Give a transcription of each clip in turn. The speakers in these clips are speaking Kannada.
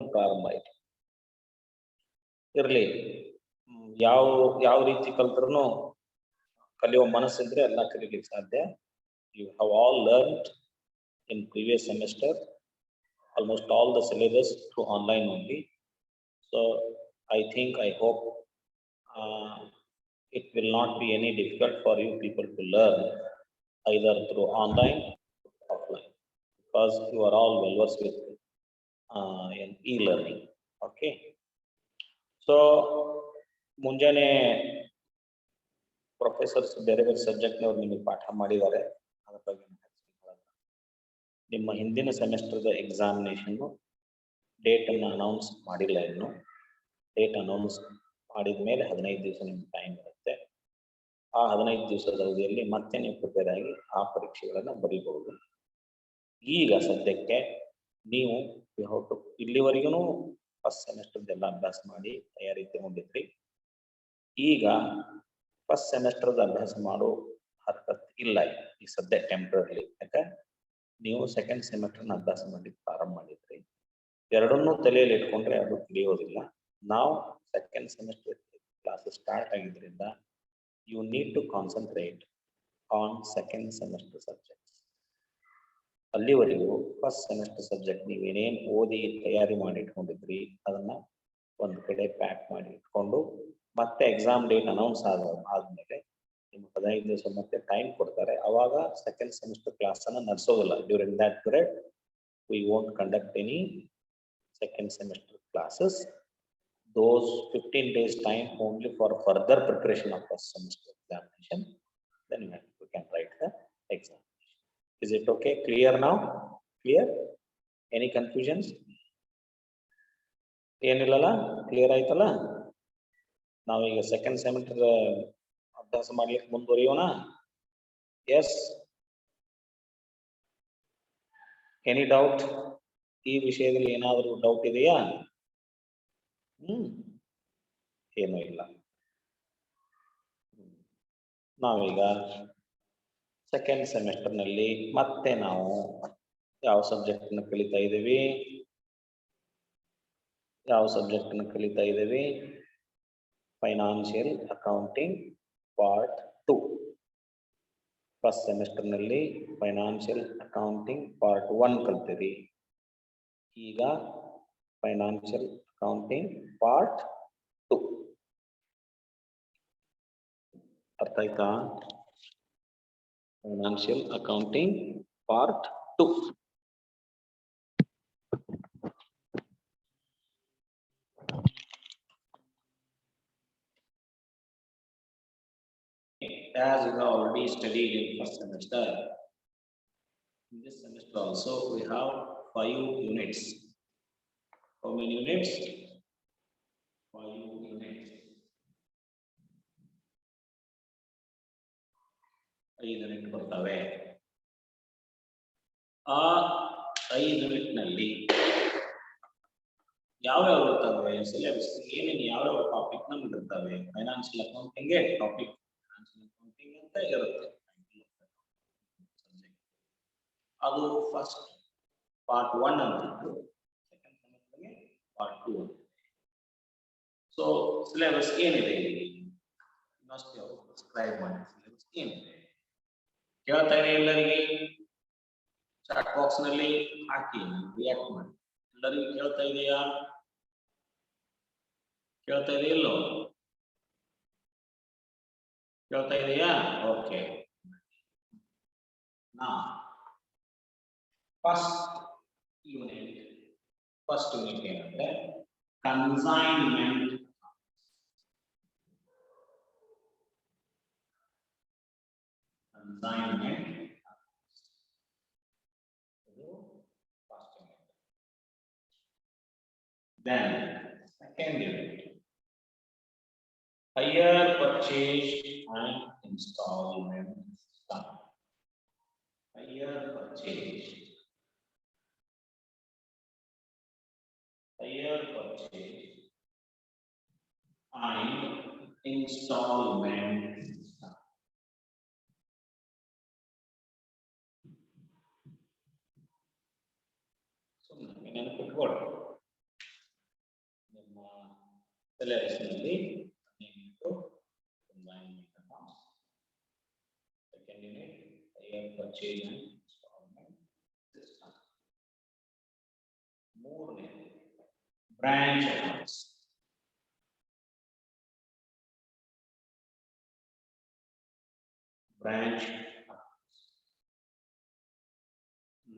ಪ್ರಾರಂಭ ಆಯ್ತು. ಇರ್ಲಿ, ಯಾವ ಯಾವ ರೀತಿ ಕಲ್ತ್ರೂ ಕಲಿಯುವ ಮನಸ್ಸಿದ್ರೆ ಎಲ್ಲ ಕಲಿಲಿಕ್ಕೆ ಸಾಧ್ಯ. You have all learned in previous semester almost all the syllabus through online only. So I hope it will not be any difficult for you people to learn either through online or offline, because you are all well versed with in e-learning. Okay. So ಮುಂಜಾನೆ ಪ್ರೊಫೆಸರ್ಸ್ ಬೇರೆ ಬೇರೆ ಸಬ್ಜೆಕ್ಟ್ನವ್ರು ನಿಮಗೆ ಪಾಠ ಮಾಡಿದ್ದಾರೆ. ಅದರ ಬಗ್ಗೆ ನಿಮ್ಮ ಹಿಂದಿನ ಸೆಮಿಸ್ಟರ್ದ ಎಕ್ಸಾಮಿನೇಷನ್ನು ಡೇಟನ್ನು ಅನೌನ್ಸ್ ಮಾಡಿಲ್ಲ. ಇನ್ನು ಡೇಟ್ ಅನೌನ್ಸ್ ಮಾಡಿದ ಮೇಲೆ 15 ದಿವಸ ನಿಮ್ಗೆ ಟೈಮ್ ಇರುತ್ತೆ. ಆ 15 ದಿವಸದ ಅವಧಿಯಲ್ಲಿ ಮತ್ತೆ ನೀವು ಪ್ರಿಪೇರ್ ಆಗಿ ಆ ಪರೀಕ್ಷೆಗಳನ್ನು ಬರೀಬಹುದು. ಈಗ ಸದ್ಯಕ್ಕೆ ನೀವು ಇಲ್ಲಿವರೆಗೂ ಫಸ್ಟ್ ಸೆಮಿಸ್ಟರ್ದೆಲ್ಲ ಅಭ್ಯಾಸ ಮಾಡಿ ತಯಾರಿ ತಗೊಂಡಿದ್ರಿ. ಈಗ ಫಸ್ಟ್ ಸೆಮಿಸ್ಟರ್ದ ಅಭ್ಯಾಸ ಮಾಡೋ ಹರಕತ್ ಇಲ್ಲ ಈ ಸದ್ಯ ಟೆಂಪ್ರರಿ. ಯಾಕೆ ನೀವು ಸೆಕೆಂಡ್ ಸೆಮಿಸ್ಟರ್ನ ಅಭ್ಯಾಸ ಮಾಡಿ ಪ್ರಾರಂಭ ಮಾಡಿದ್ರಿ. ಎರಡನ್ನೂ ತಲೆಯಲ್ಲಿ ಇಟ್ಕೊಂಡ್ರೆ ಅದು ತಿಳಿಯೋದಿಲ್ಲ. ನಾವು ಸೆಕೆಂಡ್ ಸೆಮಿಸ್ಟರ್ ಕ್ಲಾಸಸ್ ಸ್ಟಾರ್ಟ್ ಆಗಿದ್ದರಿಂದ you need to concentrate on second semester subjects. ಅಲ್ಲಿವರೆಗೂ ಫಸ್ಟ್ ಸೆಮಿಸ್ಟರ್ ಸಬ್ಜೆಕ್ಟ್ ನೀವೇನೇನು ಓದಿ ತಯಾರಿ ಮಾಡಿ ಇಟ್ಕೊಂಡಿದ್ರಿ ಅದನ್ನ ಒಂದು ಕಡೆ ಪ್ಯಾಕ್ ಮಾಡಿ ಇಟ್ಕೊಂಡು ಮತ್ತೆ ಎಕ್ಸಾಮ್ ಡೇಟ್ ಅನೌನ್ಸ್ ಆದ್ಮೇಲೆ ನಿಮ್ಗೆ 15 ದಿವಸ ಮತ್ತೆ ಟೈಮ್ ಕೊಡ್ತಾರೆ. ಅವಾಗ ಸೆಕೆಂಡ್ ಸೆಮಿಸ್ಟರ್ ಕ್ಲಾಸ್ ಅನ್ನ ನಡೆಸೋದಿಲ್ಲ. During that period we won't conduct any second semester classes. Those 15 days time only for further preparation of first semester examination. Then we can write the examination. Is it okay? Clear now? Clear? Any confusions? ಏನಲ್ಲಲ್ಲ, ಕ್ಲಿಯರ್ ಆಯ್ತಲ್ಲ. ನಾವೀಗ ಸೆಕೆಂಡ್ ಸೆಮಿಸ್ಟರ್ ಅಭ್ಯಾಸ ಮಾಡ್ಲಿಕ್ಕೆ ಮುಂದುವರಿಯೋಣ. Yes, any doubt? ಈ ವಿಷಯದಲ್ಲಿ ಏನಾದರೂ ಡೌಟ್ ಇದೆಯಾ? ಏನೂ ಇಲ್ಲ. ನಾವೀಗ ಸೆಕೆಂಡ್ ಸೆಮಿಸ್ಟರ್ನಲ್ಲಿ ಮತ್ತೆ ನಾವು ಯಾವ ಸಬ್ಜೆಕ್ಟ್ನ ಕಲಿತಾ ಇದ್ದೀವಿ? Financial accounting part 2. ಫಸ್ಟ್ ಸೆಮಿಸ್ಟರ್ನಲ್ಲಿ ಫೈನಾನ್ಷಿಯಲ್ ಅಕೌಂಟಿಂಗ್ ಪಾರ್ಟ್ 1 ಕಲ್ತಿರಿ. ಈಗ ಫೈನಾನ್ಷಿಯಲ್ ಅಕೌಂಟಿಂಗ್ ಪಾರ್ಟ್ 2 ಅರ್ಥ ಆಯ್ತಾ? Financial accounting part 2. As we have already studied in first semester, in this semester also we have 5 units. How many units? 5 units. 5 unit ಬರ್ತವೆ. ಆ 5 ಯೂನಿಟ್ ನಲ್ಲಿ ಯಾವ್ಯಾವ ಇರ್ತವೆ ಸಿಲೆಬಸ್, ಏನೇನು ಯಾವ್ಯಾವ ಟಾಪಿಕ್ ನಮ್ಗೆ ಇರ್ತವೆ? ಫೈನಾನ್ಷಿಯಲ್ ಅಕೌಂಟಿಂಗ್ ಟಾಪಿಕ್ ಅಕೌಂಟಿಂಗ್ ಅಂತ ಇರುತ್ತೆ. ಅದು ಫಸ್ಟ್ ಪಾರ್ಟ್ 1 ಅಂತಿತ್ತು, ಸೆಕೆಂಡ್ ಸೆಮಿಸ್ಟರ್ಗೆ ಪಾರ್ಟ್ 2 ಅಂತ. ಸೊ ಸಿಲೆಬಸ್ ಏನಿದೆ ಇಲ್ಲಿ ಇನ್ನಷ್ಟು ಸಬ್ಸ್ಕ್ರೈಬ್ ಮಾಡಿ. ಸಿಲೆಬಸ್ ಏನಿದೆ ಕೇಳ್ತಾ ಇದೆ ಎಲ್ಲರಿಗೆ? ಚಾಟ್ ಬಾಕ್ಸ್ ನಲ್ಲಿ ಹಾಕಿ, ರಿಯಾಕ್ಟ್ ಮಾಡಿ. ಎಲ್ಲರಿಗೂ ಕೇಳ್ತಾ ಇದೆಯಾ? ಕೇಳ್ತಾ ಇದೆ ಇಲ್ಲೋ? ಕೇಳ್ತಾ ಇದೆಯಾ? ಓಕೆ. ನಾ ಫಸ್ಟ್ ಯೂನಿಟ್ ಏನಂದ್ರೆ consignment. Then second unit, hire purchase and installment sum. Hire purchase and installment sum. So ನೆನಪಿಟ್ಕೊಳ್ಳಿ, syllabus ನಲ್ಲಿ consignment accounts. Second unit, hire purchase and installment system. ಮೂರನೇ branch accounts. Branch accounts.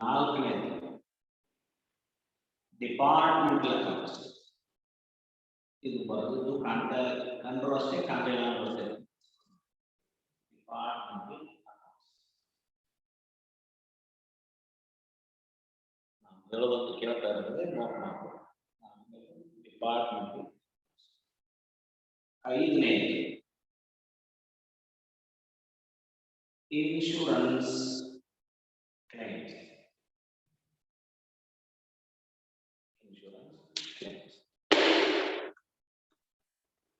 ನಾಲ್ಕನೇದು ಡಿಪಾರ್ಟ್ಮೆಂಟಲ್ ಅಕೌಂಟ್ಸ್. ಇದು ಬರೆದು ಕಂಡ್ರು ಅಷ್ಟೇ ಕಾಂಟಿಲ್ಲ ಬರ್ತದೆ. ಡಿಪಾರ್ಟ್ಮೆಂಟಲ್ ಅಕೌಂಟ್ಸ್ ನಾವು ಹೇಳೋದಂತೂ ಕೇಳ್ತಾ ಇರೋದೇ ನೋಟ್ ಮಾಡ್ಬೋದು. ಡಿಪಾರ್ಟ್ಮೆಂಟಲ್. ಐದನೇ ಇನ್ಶೂರೆನ್ಸ್ ಕ್ಲೈಮ್ಸ್.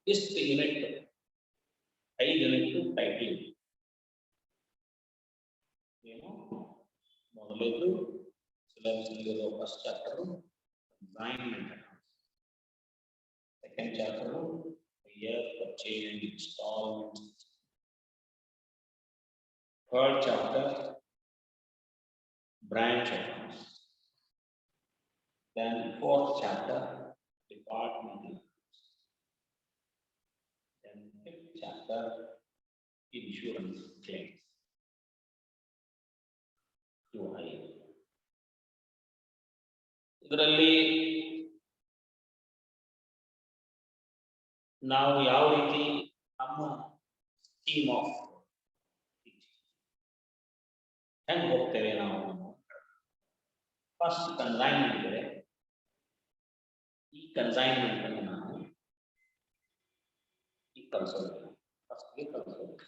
ಇಷ್ಟು ಯೂನಿಟ್ 5 ಯೂನಿಟ್ ಟೈಟಲ್ ಏನು ಮೊದಲೇದು ಸಿಲೆಬಸ್ ನಲ್ಲಿರೋ first chapter consignment accounts. Second chapter hire purchase and installment. Third chapter branch accounts. Then fourth chapter departmental. Then fifth chapter insurance claims. ಇದರಲ್ಲಿ ನಾವು ಯಾವ ರೀತಿ ನಮ್ಮ ಸ್ಕೀಮ್ ಆಫ್ ಹೆಂಗ್ ಹೋಗ್ತೇವೆ ನಾವು. ಫಸ್ಟ್ ಕನ್ಸೈನ್ಮೆಂಟ್ ಇದೆ. ಈ ಕನ್ಸೈನ್ಮೆಂಟ್ ಅನ್ನು ನಾವು ಈಗ ಕಲಿಸೋದಿಲ್ಲ. ಫಸ್ಟ್ಗೆ ಕಲಿಸೋದಿಲ್ಲ.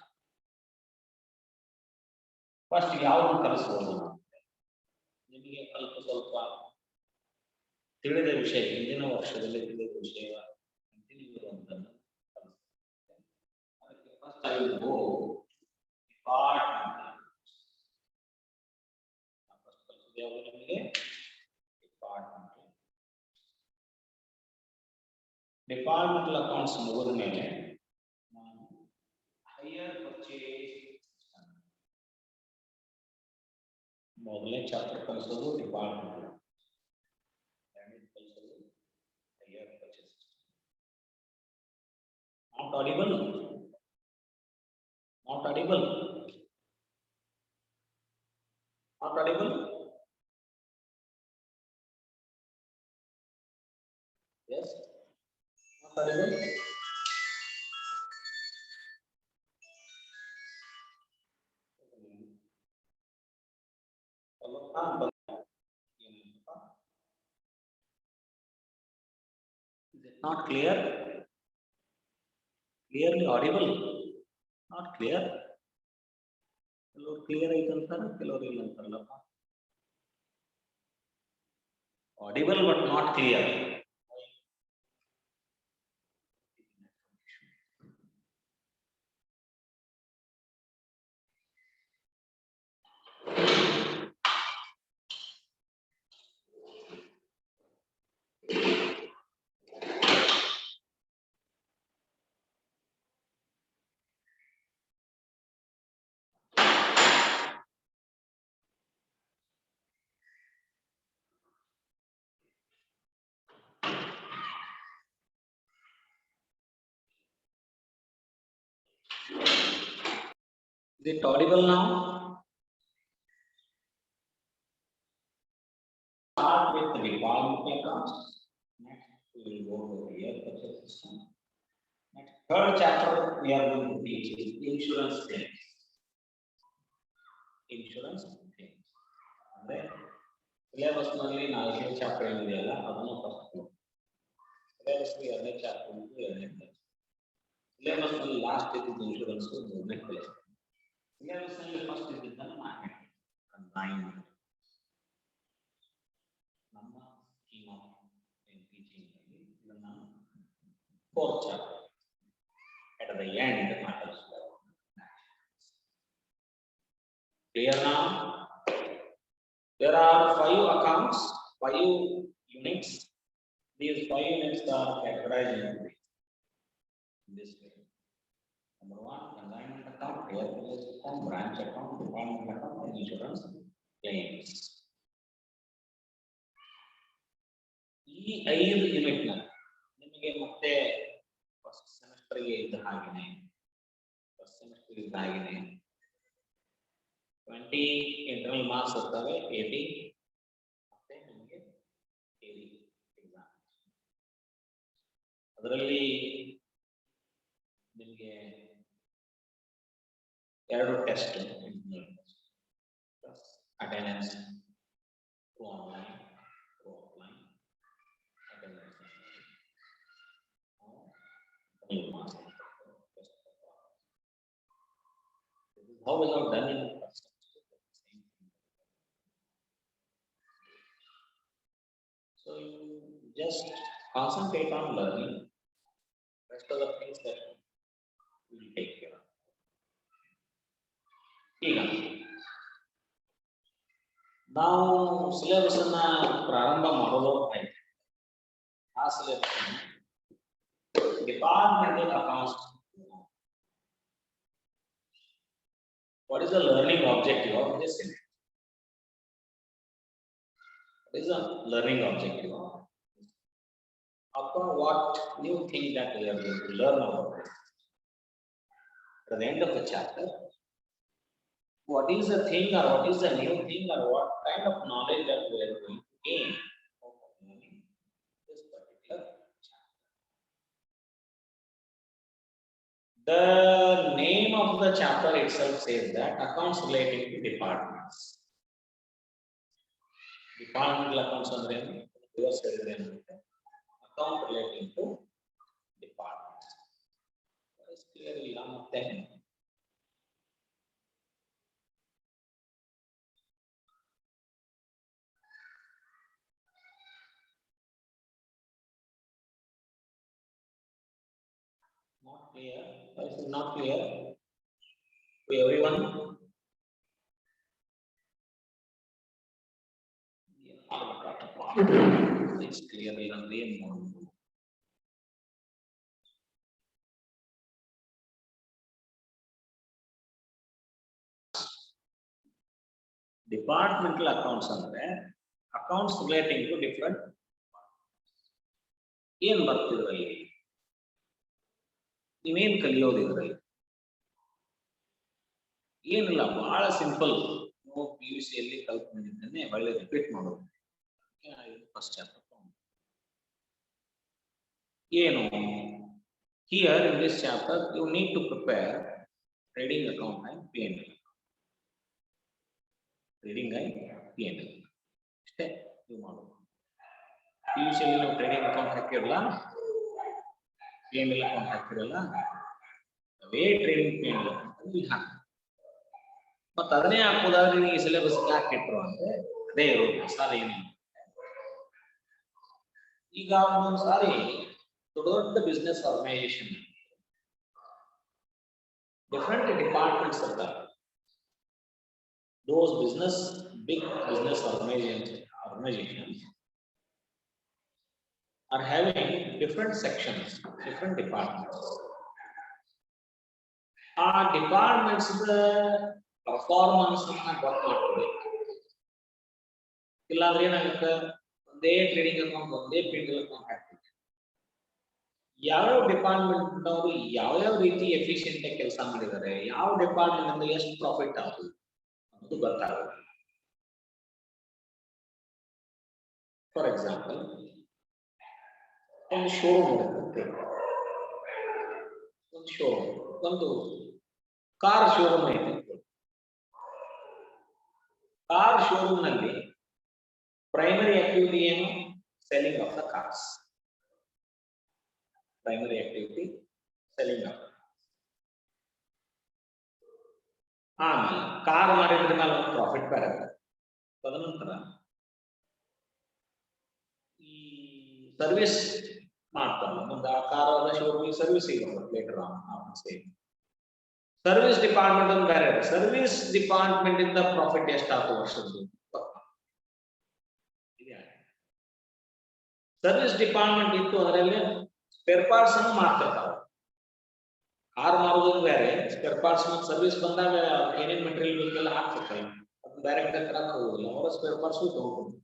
ಫಸ್ಟ್ ಯಾವ್ದು ಕಲಿಸ್ಬೋದು ನಿಮಗೆ ಸ್ವಲ್ಪ ತಿಳಿದ ವಿಷಯ, ಹಿಂದಿನ ವರ್ಷದಲ್ಲಿ ತಿಳಿದ ವಿಷಯ ಕಂಟಿನ್ಯೂ ಇರುವಂತದ್ದು ಕಲಿಸ್ತೇವೆ. ಅದಕ್ಕೆ first I will go department. First ಕಲಿಸೋದು ಯಾವುದು ನಿಮಗೆ ಡಿಪಾರ್ಟ್ಮೆಂಟ್. ಡಿಪಾರ್ಟ್ಮೆಂಟಲ್ ಅಕೌಂಟ್ಸ್ ಮುಗಿದ ಮೇಲೆ ನಾನು ಹೈಯರ್ ಪರ್ಚೇಸ್ ಮೊದಲನೇ ಚಾಪ್ಟರ್ ಕಲಿಸೋದು ಡಿಪಾರ್ಟ್ಮೆಂಟ್. ಎರಡನೇ ಕಲಿಸೋದು hire purchase. Not audible, not audible, not audible. Yes, not audible. Is it not clear? Clearly audible? Not clear? ಕೆಲವರು ಕ್ಲಿಯರ್ ಐತೆ ಅಂತಾರೆ, ಕೆಲವರು ಇಲ್ಲ ಅಂತಾರಲ್ಲಪ್ಪ. Audible but not clear. Is it audible now? Start with the departmental accounts. Next, we will go to the hire purchase system. Next, third chapter we are going to teach is insurance claims. Insurance claims. ಅಂದ್ರೆ ಸಿಲೆಬಸ್ ನಲ್ಲಿ 4ನೇ ಚಾಪ್ಟರ್ ಏನಿದೆಯಲ್ಲ ಅದನ್ನು ಫಸ್ಟ್ ಸಿಲೆಬಸ್ ಎರಡನೇ ಚಾಪ್ಟರ್ ಮತ್ತು ಎರಡನೇ ಕ್ಲಾಸ್. ಸಿಲೆಬಸ್ ನಲ್ಲಿ ಲಾಸ್ಟ್ ಇದ್ದಿದ್ದು ಇನ್ಶೂರೆನ್ಸ್ ಮೂರನೇ ಕ್ಲಾಸ್. ಸಿಲೆಬಸ್ ನಲ್ಲಿ ಫಸ್ಟ್ ಇದ್ದಿದ್ದನ್ನು ಮಾರ್ಕೆಟ್ ಕನ್ಸೈನ್ಮೆಂಟ್. ನಮ್ಮ ಸ್ಕೀಮ್ ಆಫ್ ಟೀಚಿಂಗ್ ನಲ್ಲಿ ಇದನ್ನ fourth chapter at the end ಮಾತಾಡಿಸ್ತಾರೆ. Clear now? There are 5 accounts, 5 units These 5 units are categorized in this way. Number 1, consignment account, hire purchase account, branch account, department account, and insurance claims. ಈ 5 ಯೂನಿಟ್ ನಿಮಗೆ ಮತ್ತೆ ಫಸ್ಟ್ ಸೆಮಿಸ್ಟರ್ ಗೆ ಇದ್ದ ಹಾಗೇನೆ ಫಸ್ಟ್ ಸೆಮಿಸ್ಟರ್ ಇದ್ದ ಹಾಗೇನೆ 20 ಇಂಟರ್ನಲ್ ಮಾರ್ಕ್ಸ್ ಇರ್ತವೆ 80 ಮತ್ತೆ ನಿಮಗೆ ಥಿಯರಿ ಎಕ್ಸಾಮ್ ಅದರಲ್ಲಿ ನಿಮಗೆ ಎರಡು test attendance online offline attendance how is not done in the first so you just concentrate on learning rest of the things that you will take care of ನಾವು ಸಿಲೆಬಸ್ ಅನ್ನ ಪ್ರಾರಂಭ ಮಾಡೋದು ಆಯ್ತು ಆ syllabus departmental accounts what is the learning objective of this unit what is the learning objective of upon what new thing that we are going to learn about it at the end of the chapter what is the thing or what is the new thing or what kind of knowledge that we are going to gain from this particular chapter. The name of the chapter itself says that accounts relating to departments. Departmental accounts andre account relating to departments. That is clear illa matte not clear. Why is it not clear to everyone? It's clear in the more. Departmental accounts andre accounts relating to different ಏನು ಬರ್ತಿದ್ರಲ್ಲಿ ನೀವೇನು ಕಲಿಯೋದು ಇದರಲ್ಲಿ ಏನಿಲ್ಲ ಬಹಳ ಸಿಂಪಲ್ ನಾವು PUC ಯಲ್ಲಿ ಕಲ್ತ್ಕೊಂಡಿದ್ದೇನೆ ಒಳ್ಳೆ ರಿಪೀಟ್ ಮಾಡೋದು ಫಸ್ಟ್ ಚಾಪ್ಟರ್ ಏನು here in this chapter you need to prepare trading account and P&L trading and P&L ಅಷ್ಟೇ ನೀವು ಮಾಡೋದು PUC ಯಲ್ಲಿ ನಾವು ಟ್ರೇಡಿಂಗ್ ಅಕೌಂಟ್ ಹಾಕಿರಲ್ಲ P&L ಅಕೌಂಟ್ ಹಾಕಿರಲ್ಲ ಅವೇ ಟ್ರೇಡಿಂಗ್ P&L ಅಕೌಂಟ್ ಇಲ್ಲಿ ಹಾಕಿ ಮತ್ತೆ ಅದನ್ನೇ ಹಾಕೋದಾದ್ರೆ ನೀವು ಸಿಲೆಬಸ್ ಯಾಕೆ ಇಟ್ರು ಅಂದ್ರೆ ಅದೇ ಇರೋದು ಸಾರಿ ಏನಿಲ್ಲ ಈಗ ಒಂದೊಂದು ಸಾರಿ ದೊಡ್ಡ ಬಿಸ್ನೆಸ್ ಆರ್ಗನೈಸೇಷನ್ ಡಿಫರೆಂಟ್ ಡಿಪಾರ್ಟ್ಮೆಂಟ್ಸ್ ಇರ್ತಾರೆ those big business organizations are having different sections, different departments. Departments the performance ಗೊತ್ತು ಮಾಡ್ಕೋಬೇಕು ಇಲ್ಲಾಂದ್ರೆ ಏನಾಗುತ್ತೆ ಒಂದೇ ಟ್ರೇಡಿಂಗ್ ಅಕೌಂಟ್ ಒಂದೇ P&L ಅಕೌಂಟ್ ಹಾಕ್ತೀವಿ ಯಾವ ಡಿಪಾರ್ಟ್ಮೆಂಟ್ ಅವರು ಯಾವ ರೀತಿ ಎಫಿಷಿಯೆಂಟ್ ಆಗಿ ಕೆಲಸ ಮಾಡಿದ್ದಾರೆ ಯಾವ ಡಿಪಾರ್ಟ್ಮೆಂಟ್ ಇಂದ ಎಷ್ಟು ಪ್ರಾಫಿಟ್ ಆಗುತ್ತೆ ಅನ್ನೋದು ಗೊತ್ತಾಗುತ್ತೆ ಫಾರ್ ಎಕ್ಸಾಂಪಲ್ ಒಂದು ಶೋರೂಮ್ ಇರುತ್ತೆ ಒಂದು ಕಾರ್ ಶೋರೂಮ್ ಐತೆ ಕಾರ್ ಶೋರೂಮ್ ನಲ್ಲಿ ಪ್ರೈಮರಿ ಆಕ್ಟಿವಿಟಿ ಏನು selling of the cars primary activity selling of ಆಮೇಲೆ ಕಾರ್ ಮಾಡಿದ್ರ ಮೇಲೆ ಒಂದು ಪ್ರಾಫಿಟ್ ಬರುತ್ತೆ ತದನಂತರ ಈ ಸರ್ವಿಸ್ ಮಾಡ್ತಾರೆ ಒಂದು ಆ ಕಾರ್ ಶೋರೂಮ್ ಸರ್ವಿಸ್ ಈಗ ಲೇಟರ್ ಆನ್ ಸರ್ವಿಸ್ ಡಿಪಾರ್ಟ್ಮೆಂಟ್ ಅಂತ ಬೇರೆ ಸರ್ವಿಸ್ ಡಿಪಾರ್ಟ್ಮೆಂಟ್ ಇಂದ ಪ್ರಾಫಿಟ್ ಎಷ್ಟಾಯ್ತು ವರ್ಷದ್ದು ಸರ್ವಿಸ್ ಡಿಪಾರ್ಟ್ಮೆಂಟ್ ಇತ್ತು, ಅದರಲ್ಲಿ ಸ್ಪೇರ್ ಪಾರ್ಟ್ಸ್ ಅನ್ನು ಮಾರ್ತಿರ್ತಾವೆ. ಕಾರ್ ಮಾರೋದು ಬೇರೆ, ಸ್ಪೇರ್ ಪಾರ್ಟ್ಸ್ ಮತ್ತು ಸರ್ವಿಸ್ ಬಂದಾಗ ಏನೇನ್ ಮೆಟೀರಿಯಲ್ ಬೇಕೆಲ್ಲ ಹಾಕ್ತಿರ್ತಾರೆ, ಅದನ್ನ ಬೇರೆ ಕಡೆ ತರಕ್ ಹೋಗುದಿಲ್ಲ, ಅವರ ಸ್ಪೇರ್ ಪಾರ್ಟ್ಸ್ ತಗೊಂಡ್ಬಿಡ್ತಾರೆ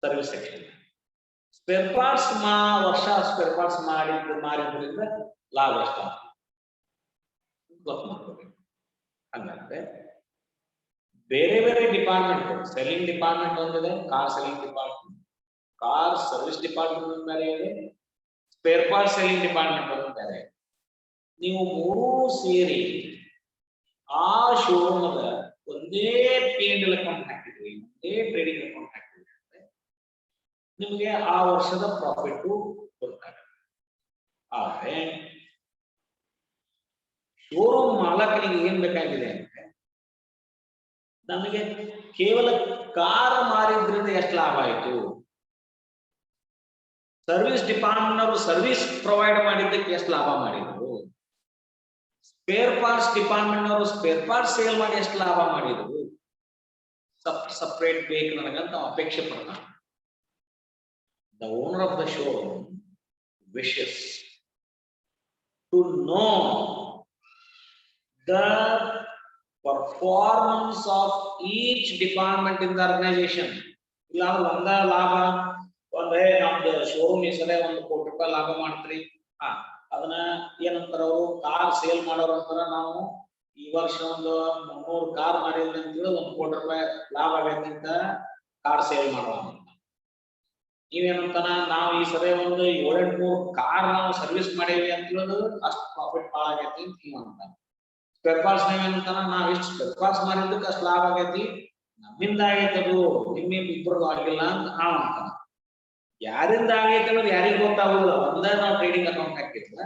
ಸರ್ವಿಸ್ ಸೆಕ್ಷನ್. ಸ್ಪೇರ್ ಪಾರ್ಟ್ಸ್ ವರ್ಷ ಸ್ಪೇರ್ ಪಾರ್ಟ್ಸ್ ಮಾರಿದ್ರಿಂದ ಲಾಭ ಎಷ್ಟು ಗೊತ್ತು ಮಾಡ್ಕೋಬೇಕು. ಹಂಗಂದ್ರೆ ಬೇರೆ ಬೇರೆ ಡಿಪಾರ್ಟ್ಮೆಂಟ್, ಸೆಲ್ಲಿಂಗ್ ಡಿಪಾರ್ಟ್ಮೆಂಟ್ ಒಂದಿದೆ, car selling department, car service department ಬೇರೆ ಇದೆ, ಸ್ಪೇರ್ ಪಾರ್ಟ್ ಸೆಲ್ಲಿಂಗ್ ಡಿಪಾರ್ಟ್ಮೆಂಟ್ ಒಂದು ಬೇರೆ. ನೀವು ಮೂರೂ ಸೇರಿ ಆ ಶೋರೂಮದ ಒಂದೇ P&L ಅಕೌಂಟ್ ಹಾಕಿದ್ರಿ, ಒಂದೇ ಟ್ರೇಡಿಂಗ್ ಅಕೌಂಟ್ ಹಾಕಿದ್ರಿ ಅಂದ್ರೆ ನಿಮಗೆ ಆ ವರ್ಷದ ಪ್ರಾಫಿಟ್ ಗೊತ್ತಾಗುತ್ತೆ. ಆದ್ರೆ ಶೋರೂಮ್ ಮಾಲಕನಿಗೆ ಏನ್ ಬೇಕಾಗಿದೆ ಅಂದ್ರೆ ನಮಗೆ ಕೇವಲ ಕಾರ್ ಮಾರಿದ್ರಿಂದ ಎಷ್ಟು ಲಾಭ ಆಯ್ತು, ಸರ್ವಿಸ್ ಡಿಪಾರ್ಟ್ಮೆಂಟ್ ಅವರು ಸರ್ವಿಸ್ ಪ್ರೊವೈಡ್ ಮಾಡಿದ್ದಕ್ಕೆ ಎಷ್ಟು ಲಾಭ ಮಾಡಿದ್ರು, ಸ್ಪೇರ್ ಪಾರ್ಟ್ಸ್ ಡಿಪಾರ್ಟ್ಮೆಂಟ್ ಅವರು ಸ್ಪೇರ್ ಪಾರ್ಟ್ಸ್ ಸೇಲ್ ಮಾಡಿ ಎಷ್ಟು ಲಾಭ ಮಾಡಿದ್ರು, ಸಪರೇಟ್ ಬೇಕು ನನಗಂತ ಅಪೇಕ್ಷೆ ಪಡ್ತಾನೆ. The owner of the showroom wishes to know the performance of each department in the organization. ಇಲ್ಲ ಒಂದ ಲಾಭ, ಒಂದೇ ನಮ್ದು ಶೋರೂಮ್ ಈ ಸಲ 1 ಕೋಟಿ ರೂಪಾಯಿ ಲಾಭ ಮಾಡ್ತೀರಿ, ಅದನ್ನ ಏನಂತಾರ ಅವರು, ಕಾರ್ ಸೇಲ್ ಮಾಡೋರು ಅಂತಾರ, ನಾವು ಈ ವರ್ಷ ಒಂದು 300 ಕಾರ್ ಮಾಡಿದ್ವಿ ಅಂತೇಳಿ 1 ಕೋಟಿ ರೂಪಾಯಿ ಲಾಭ ಆಗೈತಿ ಅಂತ ಕಾರ್ ಸೇಲ್ ಮಾಡುವ. ನೀವೇನಂತಾನ, ನಾವು ಈ ಸರಿ ಒಂದು 7-8 ಕಾರ್ ನಾವು ಸರ್ವಿಸ್ ಮಾಡೇವಿ ಅಂತ ಹೇಳೋದು ಅಷ್ಟು ಪ್ರಾಫಿಟ್ ಭಾಳ ಆಗೈತಿ ಅಂತ ನೀವಂತ. ಸ್ಪೇರ್ ಪಾರ್ಟ್ಸ್ ನೀವೇನಂತಾನ, ನಾವ್ ಇಷ್ಟು ಸ್ಪೇರ್ ಪಾರ್ಟ್ಸ್ ಮಾಡಿದ್ದಕ್ಕೆ ಅಷ್ಟು ಲಾಭ ಆಗೈತಿ, ನಮ್ಮಿಂದ ಆಗೈತಿ, ಅದು ನಿಮ್ಮಿಂದ ಇಬ್ಬರದು ಆಗಿಲ್ಲ ಅಂತ ನಾವು ಅಂತಾನ. ಯಾರಿಂದ ಆಗೈತಿ ಅನ್ನೋದು ಯಾರಿಗೂ ಗೊತ್ತಾಗುದಿಲ್ಲ. ಒಂದೇ ನಾವು ಟ್ರೇಡಿಂಗ್ ಅಕೌಂಟ್ ಹಾಕಿದ್ರ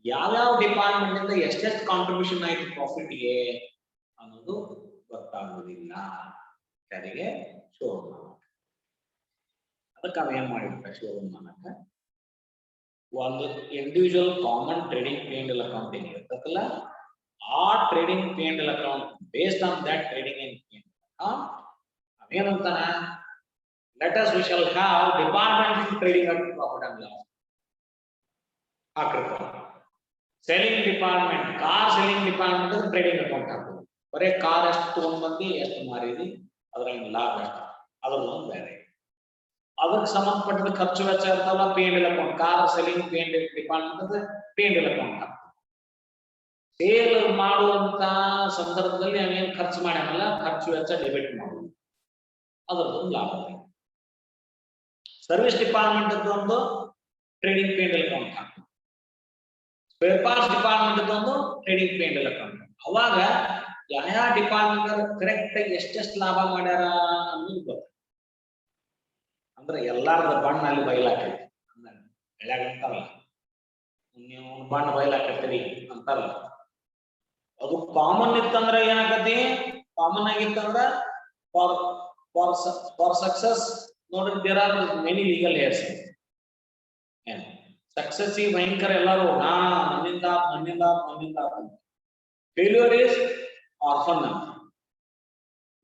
ಯಾವ್ಯಾವ ಡಿಪಾರ್ಟ್ಮೆಂಟ್ ಇಂದ ಎಷ್ಟೆಷ್ಟು ಕಾಂಟ್ರಿಬ್ಯೂಷನ್ ಆಯ್ತು ಪ್ರಾಫಿಟ್ಗೆ ಅನ್ನೋದು ಗೊತ್ತಾಗುವುದಿಲ್ಲ ಯಾರಿಗೆ, ಶೋರೂಮ್ ಮಾಲಕ. ಅದಕ್ಕೆ ಅವೇನ್ ಮಾಡಿರ್ತಾರೆ ಶೋರೂಮ್ ಮಾಲಕ, ಒಂದು individual common trading P&L account ಏನಿರ್ತಕ್ಕಲ್ಲ, ಆ trading P&L account based on that trading and P&L account ಅವೇನಂತಾನ, let us we shall have department trading and profit and loss. ಹಾಕಿರ್ತಾರೆ. Selling department, car selling department trading account ಹಾಕೋದು, ಬರೀ ಕಾರ್ ಎಷ್ಟು ತಗೊಂಡ್ ಬಂದು ಎಷ್ಟು ಮಾರಿದಿ ಅದ್ರಾಗ ಲಾಭ ಎಷ್ಟು, ಅದ್ರದ್ದು ಬೇರೆ. ಅದಕ್ಕೆ ಸಂಬಂಧಪಟ್ಟ ಖರ್ಚು ವೆಚ್ಚ ಇರ್ತಾವಲ್ಲ P&L account, car selling P&L department P&L account ಹಾಕೋದು. ಸೇಲ್ ಮಾಡುವಂತ ಸಂದರ್ಭದಲ್ಲಿ ನಾವೇನು ಖರ್ಚು ಮಾಡ್ಯಾನಲ್ಲ, ಖರ್ಚು ವೆಚ್ಚ ಡೆಬಿಟ್ ಮಾಡುದು, ಅದರದೊಂದು ಲಾಭ. ಸರ್ವಿಸ್ ಡಿಪಾರ್ಟ್ಮೆಂಟ್ ಒಂದು ಟ್ರೇಡಿಂಗ್ P&L ಅಕೌಂಟ್ ಹಾಕೋದು, ಸ್ಪೇರ್ ಪಾರ್ಟ್ಸ್ ಡಿಪಾರ್ಟ್ಮೆಂಟ್ ಒಂದು ಟ್ರೇಡಿಂಗ್ P&L ಅಕೌಂಟ್. ಅವಾಗ ಯಾವ ಡಿಪಾರ್ಟ್ಮೆಂಟ್ ಕರೆಕ್ಟ್ ಆಗಿ ಎಷ್ಟೆಷ್ಟು ಲಾಭ ಮಾಡ್ಯಾರ ಅನ್ನೋದು ಗೊತ್ತ. ಅಂದ್ರೆ ಎಲ್ಲಾರದ ಬಣ್ಣ ಅಲ್ಲಿ ಬಯಲಾಕೈತಿ ಬೆಳೆಯಾಗಂತಾರಲ್ಲ, ನೀವು ಬಣ್ಣ ಬಯಲಾಕತ್ತೀರಿ ಅಂತಾರಲ್ಲ, ಅದು ಕಾಮನ್ ಇತ್ತಂದ್ರ ಏನಾಗತಿ, ಕಾಮನ್ ಆಗಿತ್ತಂದ್ರ ಫಾರ್ ಸಕ್ಸಸ್ ನೋಡ್ರಿ there are many legal heirs. Success ಈ ಭಯಂಕರ ಎಲ್ಲರೂ ನನ್ನಿಂದ ಫೇಲ್ಯೂರ್ ಈಸ್ ಆರ್ಫನ್ ಅಂತ.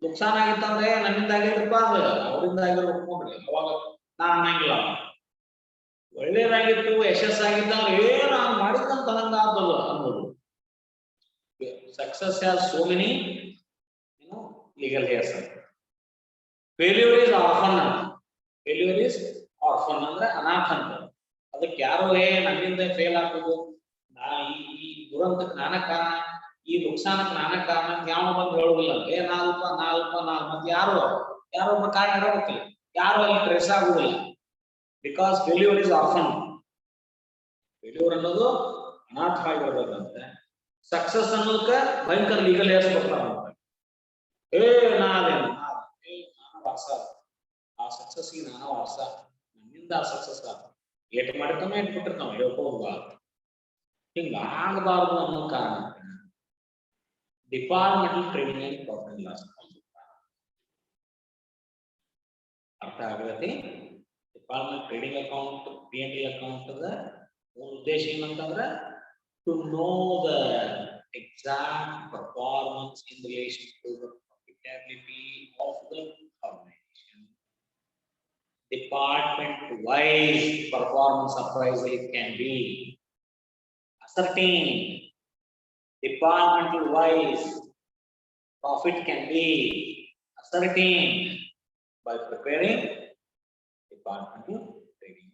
ನುಕ್ಸಾನ್ ಆಗಿತ್ತಂದ್ರೆ ನನ್ನಿಂದ ಆಗಿರಪ್ಪ, ಅದು ಅವರಿಂದ ಆಗಿರ್ಬೇಕು ನೋಡ್ರಿ, ಅವಾಗ ನಾನ್ ಅನ್ನಂಗಿಲ್ಲ. ಒಳ್ಳೇದಾಗಿತ್ತು, ಯಶಸ್ಸಾಗಿತ್ತಂದ್ರೆ ನಾನು ಮಾಡಿದಂತ ಹಂಗ ಆದಲ್ಲ ಅನ್ನೋದು. Success has so many legal hairs ಅಂತ. ಫೇಲ್ಯೂರ್ ಈಸ್ ಆರ್ಫನ್ ಅಂತ. ಫೇಲ್ಯೂರ್ ಈಸ್ ಆರ್ಫನ್ ಅಂದ್ರೆ ಅನಾಥ ಅಂತ. ಅದಕ್ಕೆ ಯಾರೋ ನನ್ನಿಂದ ಫೇಲ್ ಆಗ್ಬೋದು, ಈ ದುರಂತಕ್ಕೆ ನಾನ ಕಾರಣ, ಈ ನುಕ್ಸಾನಕ್ಕೆ ನಾನ ಕಾರಣ ಅಂತ ಯಾವ ಬಂದು ಹೇಳುದಿಲ್ಲ. ನಾಲ್ಕು ಮತ್ತೆ ಯಾರೋ ಒಬ್ಬ ಕಾರಣ ಇರಬೇಕಿಲ್ಲ, ಯಾರು ಅಲ್ಲಿ ಟ್ರೇಸ್ ಆಗುದಿಲ್ಲ. Because failure is orphan. Failure ಅನ್ನೋದು ಅನಾಥ ಆಗಿರ್ಬೇಕಂತೆ. ಸಕ್ಸಸ್ ಅನ್ನೋದಕ್ಕೆ ಭಯಂಕರ ಲೀಗಲ್ ಹೇರ್ಸ್ ಬರ್ತಾವಂತ. ನಾನೇನು ವಾಸ, ಆ ಸಕ್ಸಸ್ಗೆ ನಾನ ವಾಸ, ನನ್ನಿಂದ ಆ ಸಕ್ಸಸ್ ಆಗ ಏಟ್ ಮಾಡಿರ್ತಾನೆ ಇಟ್ಬಿಟ್ಟಿರ್ತಾವ, ಹೇಳ್ಕೋಬಾರ. ಹಿಂಗ ಆಗಬಾರ್ದು ಅನ್ನೋ ಕಾರಣ departmental trading and profit and loss ಅರ್ಥ ಆಗತಿ. Department trading account P&L account ಉದ್ದೇಶ ಏನಂತಂದ್ರೆ to know the exact performance in relation to the profitability of the organisation. department wise performance appraisal it can be. Ascertain departmental wise profit can be ascertained by preparing departmental trading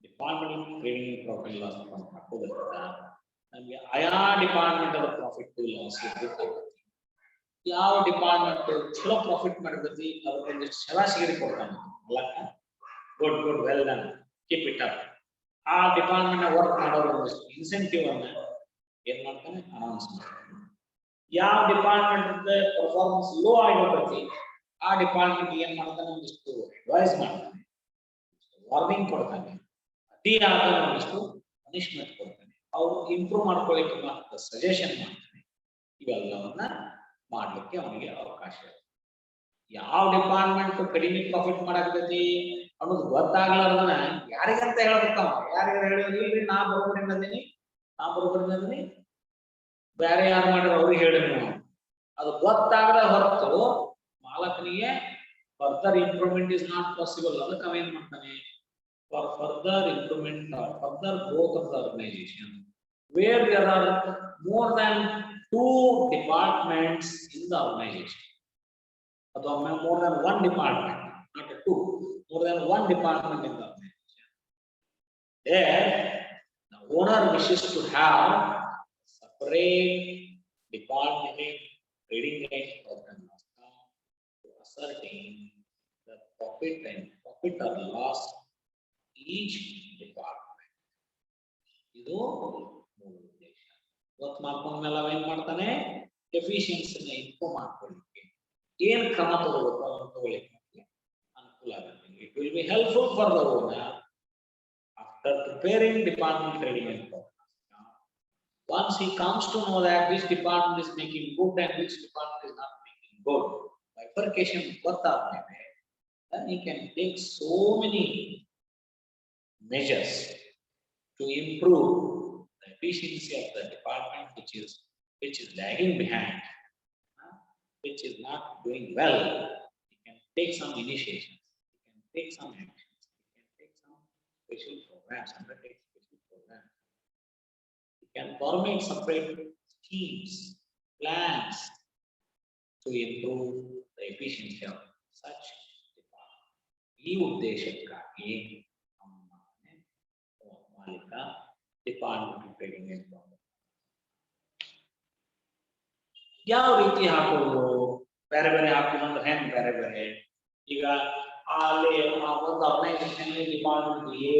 departmental trading profit and loss account ಹಾಕೋದ್ರಿಂದ ನಮಗೆ ಆಯಾ ಡಿಪಾರ್ಟ್ಮೆಂಟ್ ಅದ ಪ್ರಾಫಿಟ್ ಲಾಸ್ ಗೊತ್ತಾಗುತ್ತೆ. ಯಾವ ಡಿಪಾರ್ಟ್ಮೆಂಟ್ ಚಲೋ ಪ್ರಾಫಿಟ್ ಮಾಡಿರ್ತೈತಿ ಅದಕ್ಕೆ ಶರಾಶರಿ ಕೊಡ್ತಾನೆ ಅಲ್ಲಕ್ಕ good good well done keep it up. ಆ ಡಿಪಾರ್ಟ್ಮೆಂಟ್ ವರ್ಕ್ ಮಾಡೋರು ಇನ್ಸೆಂಟಿವ್ ಅನ್ನ ಏನ್ ಮಾಡ್ತಾನೆ ಅನೌನ್ಸ್ ಮಾಡ್ತಾನೆ. ಯಾವ ಡಿಪಾರ್ಟ್ಮೆಂಟ್ ಪರ್ಫಾರ್ಮೆನ್ಸ್ ಲೋ ಆಗಿರ್ತೈತಿ ಆ ಡಿಪಾರ್ಟ್ಮೆಂಟ್ ಏನ್ ಮಾಡ್ತಾನೆ ಒಂದಿಷ್ಟು ಅಡ್ವೈಸ್ ಮಾಡ್ತಾನೆ, ವಾರ್ನಿಂಗ್ ಕೊಡ್ತಾನೆ, ಅತಿ ಆದ ಒಂದಿಷ್ಟು ಪನಿಷ್ಮೆಂಟ್ ಕೊಡ್ತಾನೆ, ಅವ್ರು ಇಂಪ್ರೂವ್ ಮಾಡ್ಕೊಳ್ಳಿಕ್ಕೆ ಮಾತ್ರ ಸಜೆಷನ್ ಮಾಡ್ತಾನೆ. ಇವೆಲ್ಲವನ್ನ ಮಾಡ್ಲಿಕ್ಕೆ ಅವನಿಗೆ ಅವಕಾಶ ಇದೆ. ಯಾವ ಡಿಪಾರ್ಟ್ಮೆಂಟ್ ಕಡಿಮೆ ಪ್ರಾಫಿಟ್ ಮಾಡಾಕತೈತಿ ಅನ್ನೋದು ಗೊತ್ತಾಗ್ಲಾರ್ದನ ಯಾರಿಗಂತ ಹೇಳ್ಬೇಕವ, ಯಾರಿಗಾರ ಹೇಳಿದ್ರಿ ನಾ ಬರೋಬರಿ ಬೇರೆ ಯಾರು ಮಾಡಿದ್ರು ಅವ್ರಿಗೆ ಹೇಳಿ ನೀವು ಅದು ಗೊತ್ತಾಗದ ಹೊರತು ಮಾಲಕನಿಗೆ further improvement is not possible. ಅದಕ್ಕೆ ಅವೇನ್ ಮಾಡ್ತಾನೆ for further improvement further growth of the organisation where there are more than 2 departments in the organization. Or more than 1 department, not a 2, more than 1 department in the organization. There, the owner wishes to have separate departmental trading line profit and loss account to ascertain the profit or loss each department. ಇದು ಗೊತ್ತು ಮಾಡ್ಕೊಂಡ್ಮೇಲೆ ಅವೇನ್ ಮಾಡ್ತಾನೆ ಎಫಿಷಿಯನ್ಸಿನ ಇಂಪ್ರೂವ್ ಮಾಡ್ಕೊಳ್ಳಿಕ್ಕೆ ಏನ್ ಕ್ರಮ ತಗೋಬೇಕು ಅದನ್ನು ತಗೊಳ್ಳಿಕ್ಕೆ ಅನುಕೂಲ ಆಗುತ್ತೆ. It will be helpful for the owner after preparing department trading and profit. Once he comes to know that which department is making good and which department is not making good, bifurcation ಗೊತ್ತಾದ್ಮೇಲೆ then he can take so many measures to improve the efficiency of the department which is lagging behind, which is not doing well. He can take some initiations, he can take some actions, he can take some special programs, undertake special programs. He can formulate separate schemes, plans to improve the efficiency of such department. ಈ ಉದ್ದೇಶಕ್ಕಾಗಿ ಮಾಲೀಕ ಡಿಪಾರ್ಟ್ಮೆಂಟ್ ಟ್ರೇಡಿಂಗ್ ಅಂಡ್ ಪ್ರಾಫಿಟ್ ಯಾವ ರೀತಿ ಹಾಕೋದು, ಬೇರೆ ಬೇರೆ ಹಾಕೋದು ಅಂದ್ರೆ ಹೆಂಗ್ ಬೇರೆ ಬೇರೆ. ಈಗ ಅಲ್ಲಿ ಒಂದು organisation department A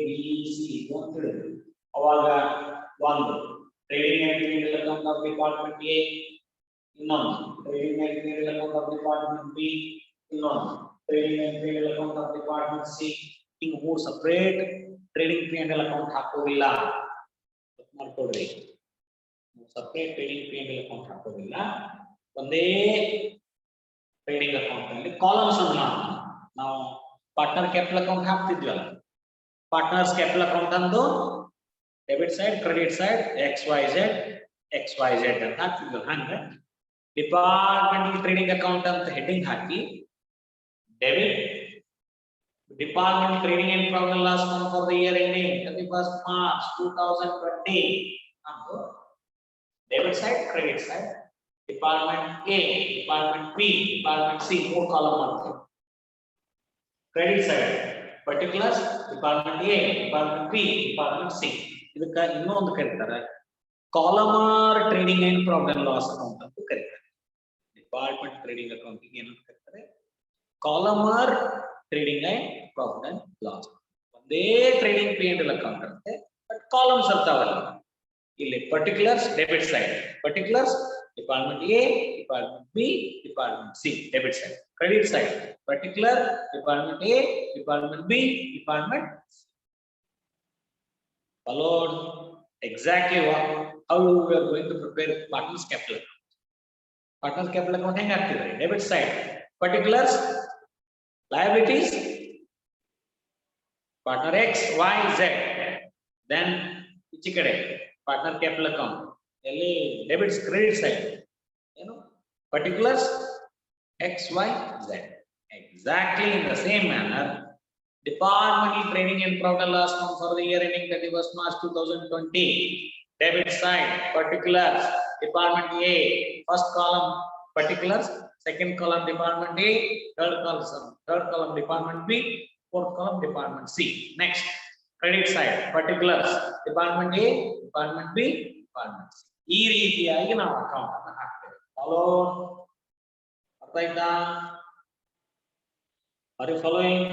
B C ಅಂತ ಹೇಳಿದ್ರು. ಅವಾಗ ಒಂದು trading and trade account of department A, ಇನ್ನೊಂದು trading and trade account of department B, ಇನ್ನೊಂದು trading and trade account of department C. ಹಿಂಗ್ 3 ಸಪರೇಟ್ ಟ್ರೇಡಿಂಗ್ P&L ಅಕೌಂಟ್ ಹಾಕೋದಿಲ್ಲ. ಮಾಡ್ಕೊಡ್ರಿ, ಸಪರೇಟ್ ಟ್ರೇಡಿಂಗ್ P&L ಅಕೌಂಟ್ ಹಾಕೋದಿಲ್ಲ. ಒಂದೇ ಟ್ರೇಡಿಂಗ್ ಅಕೌಂಟ್ ಅಲ್ಲಿ ಕಾಲಮ್ಸ್ ಅನ್ನು ನಾವು ಪಾರ್ಟ್ನರ್ ಕ್ಯಾಪಿಟಲ್ ಅಕೌಂಟ್ ಹಾಕ್ತಿದ್ವಲ್ಲ, ಪಾರ್ಟ್ನರ್ಸ್ ಕ್ಯಾಪಿಟಲ್ ಅಕೌಂಟ್ ಅಂದು debit side credit side X Y Z ಅಂತ ಹಾಕ್ತಿದ್ವಲ್ಲ, ಹಂಗ ಡಿಪಾರ್ಟ್ಮೆಂಟಲ್ ಟ್ರೇಡಿಂಗ್ ಅಕೌಂಟ್ ಅಂತ ಹೆಡ್ಡಿಂಗ್ ಹಾಕಿ debit Department Trading and Profit and Loss Account for the year ending 31st March 2020. Debit side, credit side, Department A, Department B, Department C, 4 column. Credit side, particulars, Department A, Department B, Department C. ಇದಕ್ಕ ಇನ್ನೊಂದು ಕರೀತಾರೆ columnar trading and profit and loss account ಅಂತ ಕರೀತಾರೆ. ಡಿಪಾರ್ಟ್ಮೆಂಟ್ ಟ್ರೇಡಿಂಗ್ ಅಕೌಂಟ್ ಏನು ಕರೀತಾರೆ columnar trading and profit and loss. ಒಂದೇ ಟ್ರೇಡಿಂಗ್ P&L ಅಕೌಂಟ್ ಇರುತ್ತೆ, ಬಟ್ ಕಾಲಮ್ಸ್ ಇರ್ತಾವಲ್ಲ. ಇಲ್ಲಿ particulars debit side, particulars department A, department B, department C debit side. Credit side particular department A, department B, department C. Followed exactly how we are going to prepare partners capital account. Partners capital account ಹೆಂಗ್ ಹಾಕ್ತಿದ್ರಿ? Debit side particulars liabilities partner X, Y, Z. Then ಈಚೆ ಕಡೆ partner capital account ಎಲ್ಲಿ ಡೆಬಿಟ್ಸ್ ಕ್ರೆಡಿಟ್ ಸೈಡ್ ಏನು particulars X, Y, Z. Exactly in the same manner, departmental trading and profit and loss account for the year ending 31st March 2020. Debit side, particulars, Department A, first column particulars, second column Department A, third column Department B, fourth column Department C. Next, credit side, particulars, Department A, Department B, Department C. ಈ ರೀತಿಯಾಗಿ ನಾವು ಅಕೌಂಟ್ ಅನ್ನು ಹಾಕ್ತೇವೆ. ಫಾಲೋ ಅರ್ಥ ಆಯ್ತಾ? Are you following?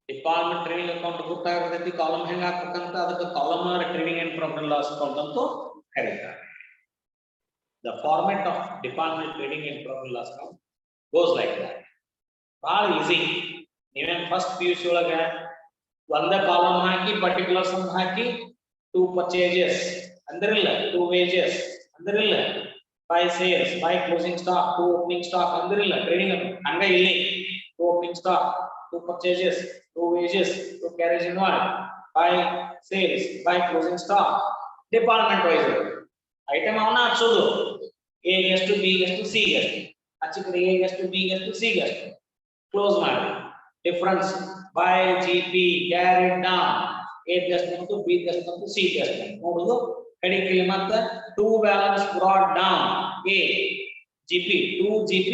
Department trading account ಗೊತ್ತಾಗತೈತಿ ಕಾಲಮ್ ಹೆಂಗ್ ಹಾಕ್ಬೇಕಂತ, ಅದಕ್ಕೆ columnar trading and profit and loss account ಅಂತ ಕರೀತಾರೆ. The format of department trading and profit and loss account goes like that. ಭಾಳ ಈಸಿ. ನೀವೇನ್ ಫಸ್ಟ್ PUC ಒಳಗ ಒಂದೇ ಕಾಲಮ್ ಹಾಕಿ ಪರ್ಟಿಕ್ಯುಲರ್ಸ್ ಅಂತ ಹಾಕಿ 2 purchases ಅಂದ್ರಿಲ್ಲ, 2 wages ಅಂದ್ರಿಲ್ಲ, 5 sales, 5 closing stock, 2 opening stock ಅಂದ್ರಿಲ್ಲ. ಟ್ರೇಡಿಂಗ್ ಹಂಗ ಇಲ್ಲಿ 2 opening stock, 2 purchases, 2 wages, 2 carriage inward, 5 sales, 5 closing stock. Department wise item ಅವನ್ನ ಹಚ್ಚೋದು. A ಎಷ್ಟು, B ಎಷ್ಟು, C ಎಷ್ಟು ಹಚ್ಚಿ ಕಡೆ A ಎಷ್ಟು, B ಎಷ್ಟು, C ಎಷ್ಟು ಕ್ಲೋಸ್ ಮಾಡಿ. Difference by GP carried down. A ಎಷ್ಟು ಬಂತು, B ಎಷ್ಟು ಬಂತು, C ಎಷ್ಟು ಬಂತು ನೋಡುದು. ಕಡಿಕೆ ಮತ್ತೆ 2 balance brought down. A GP 2 GP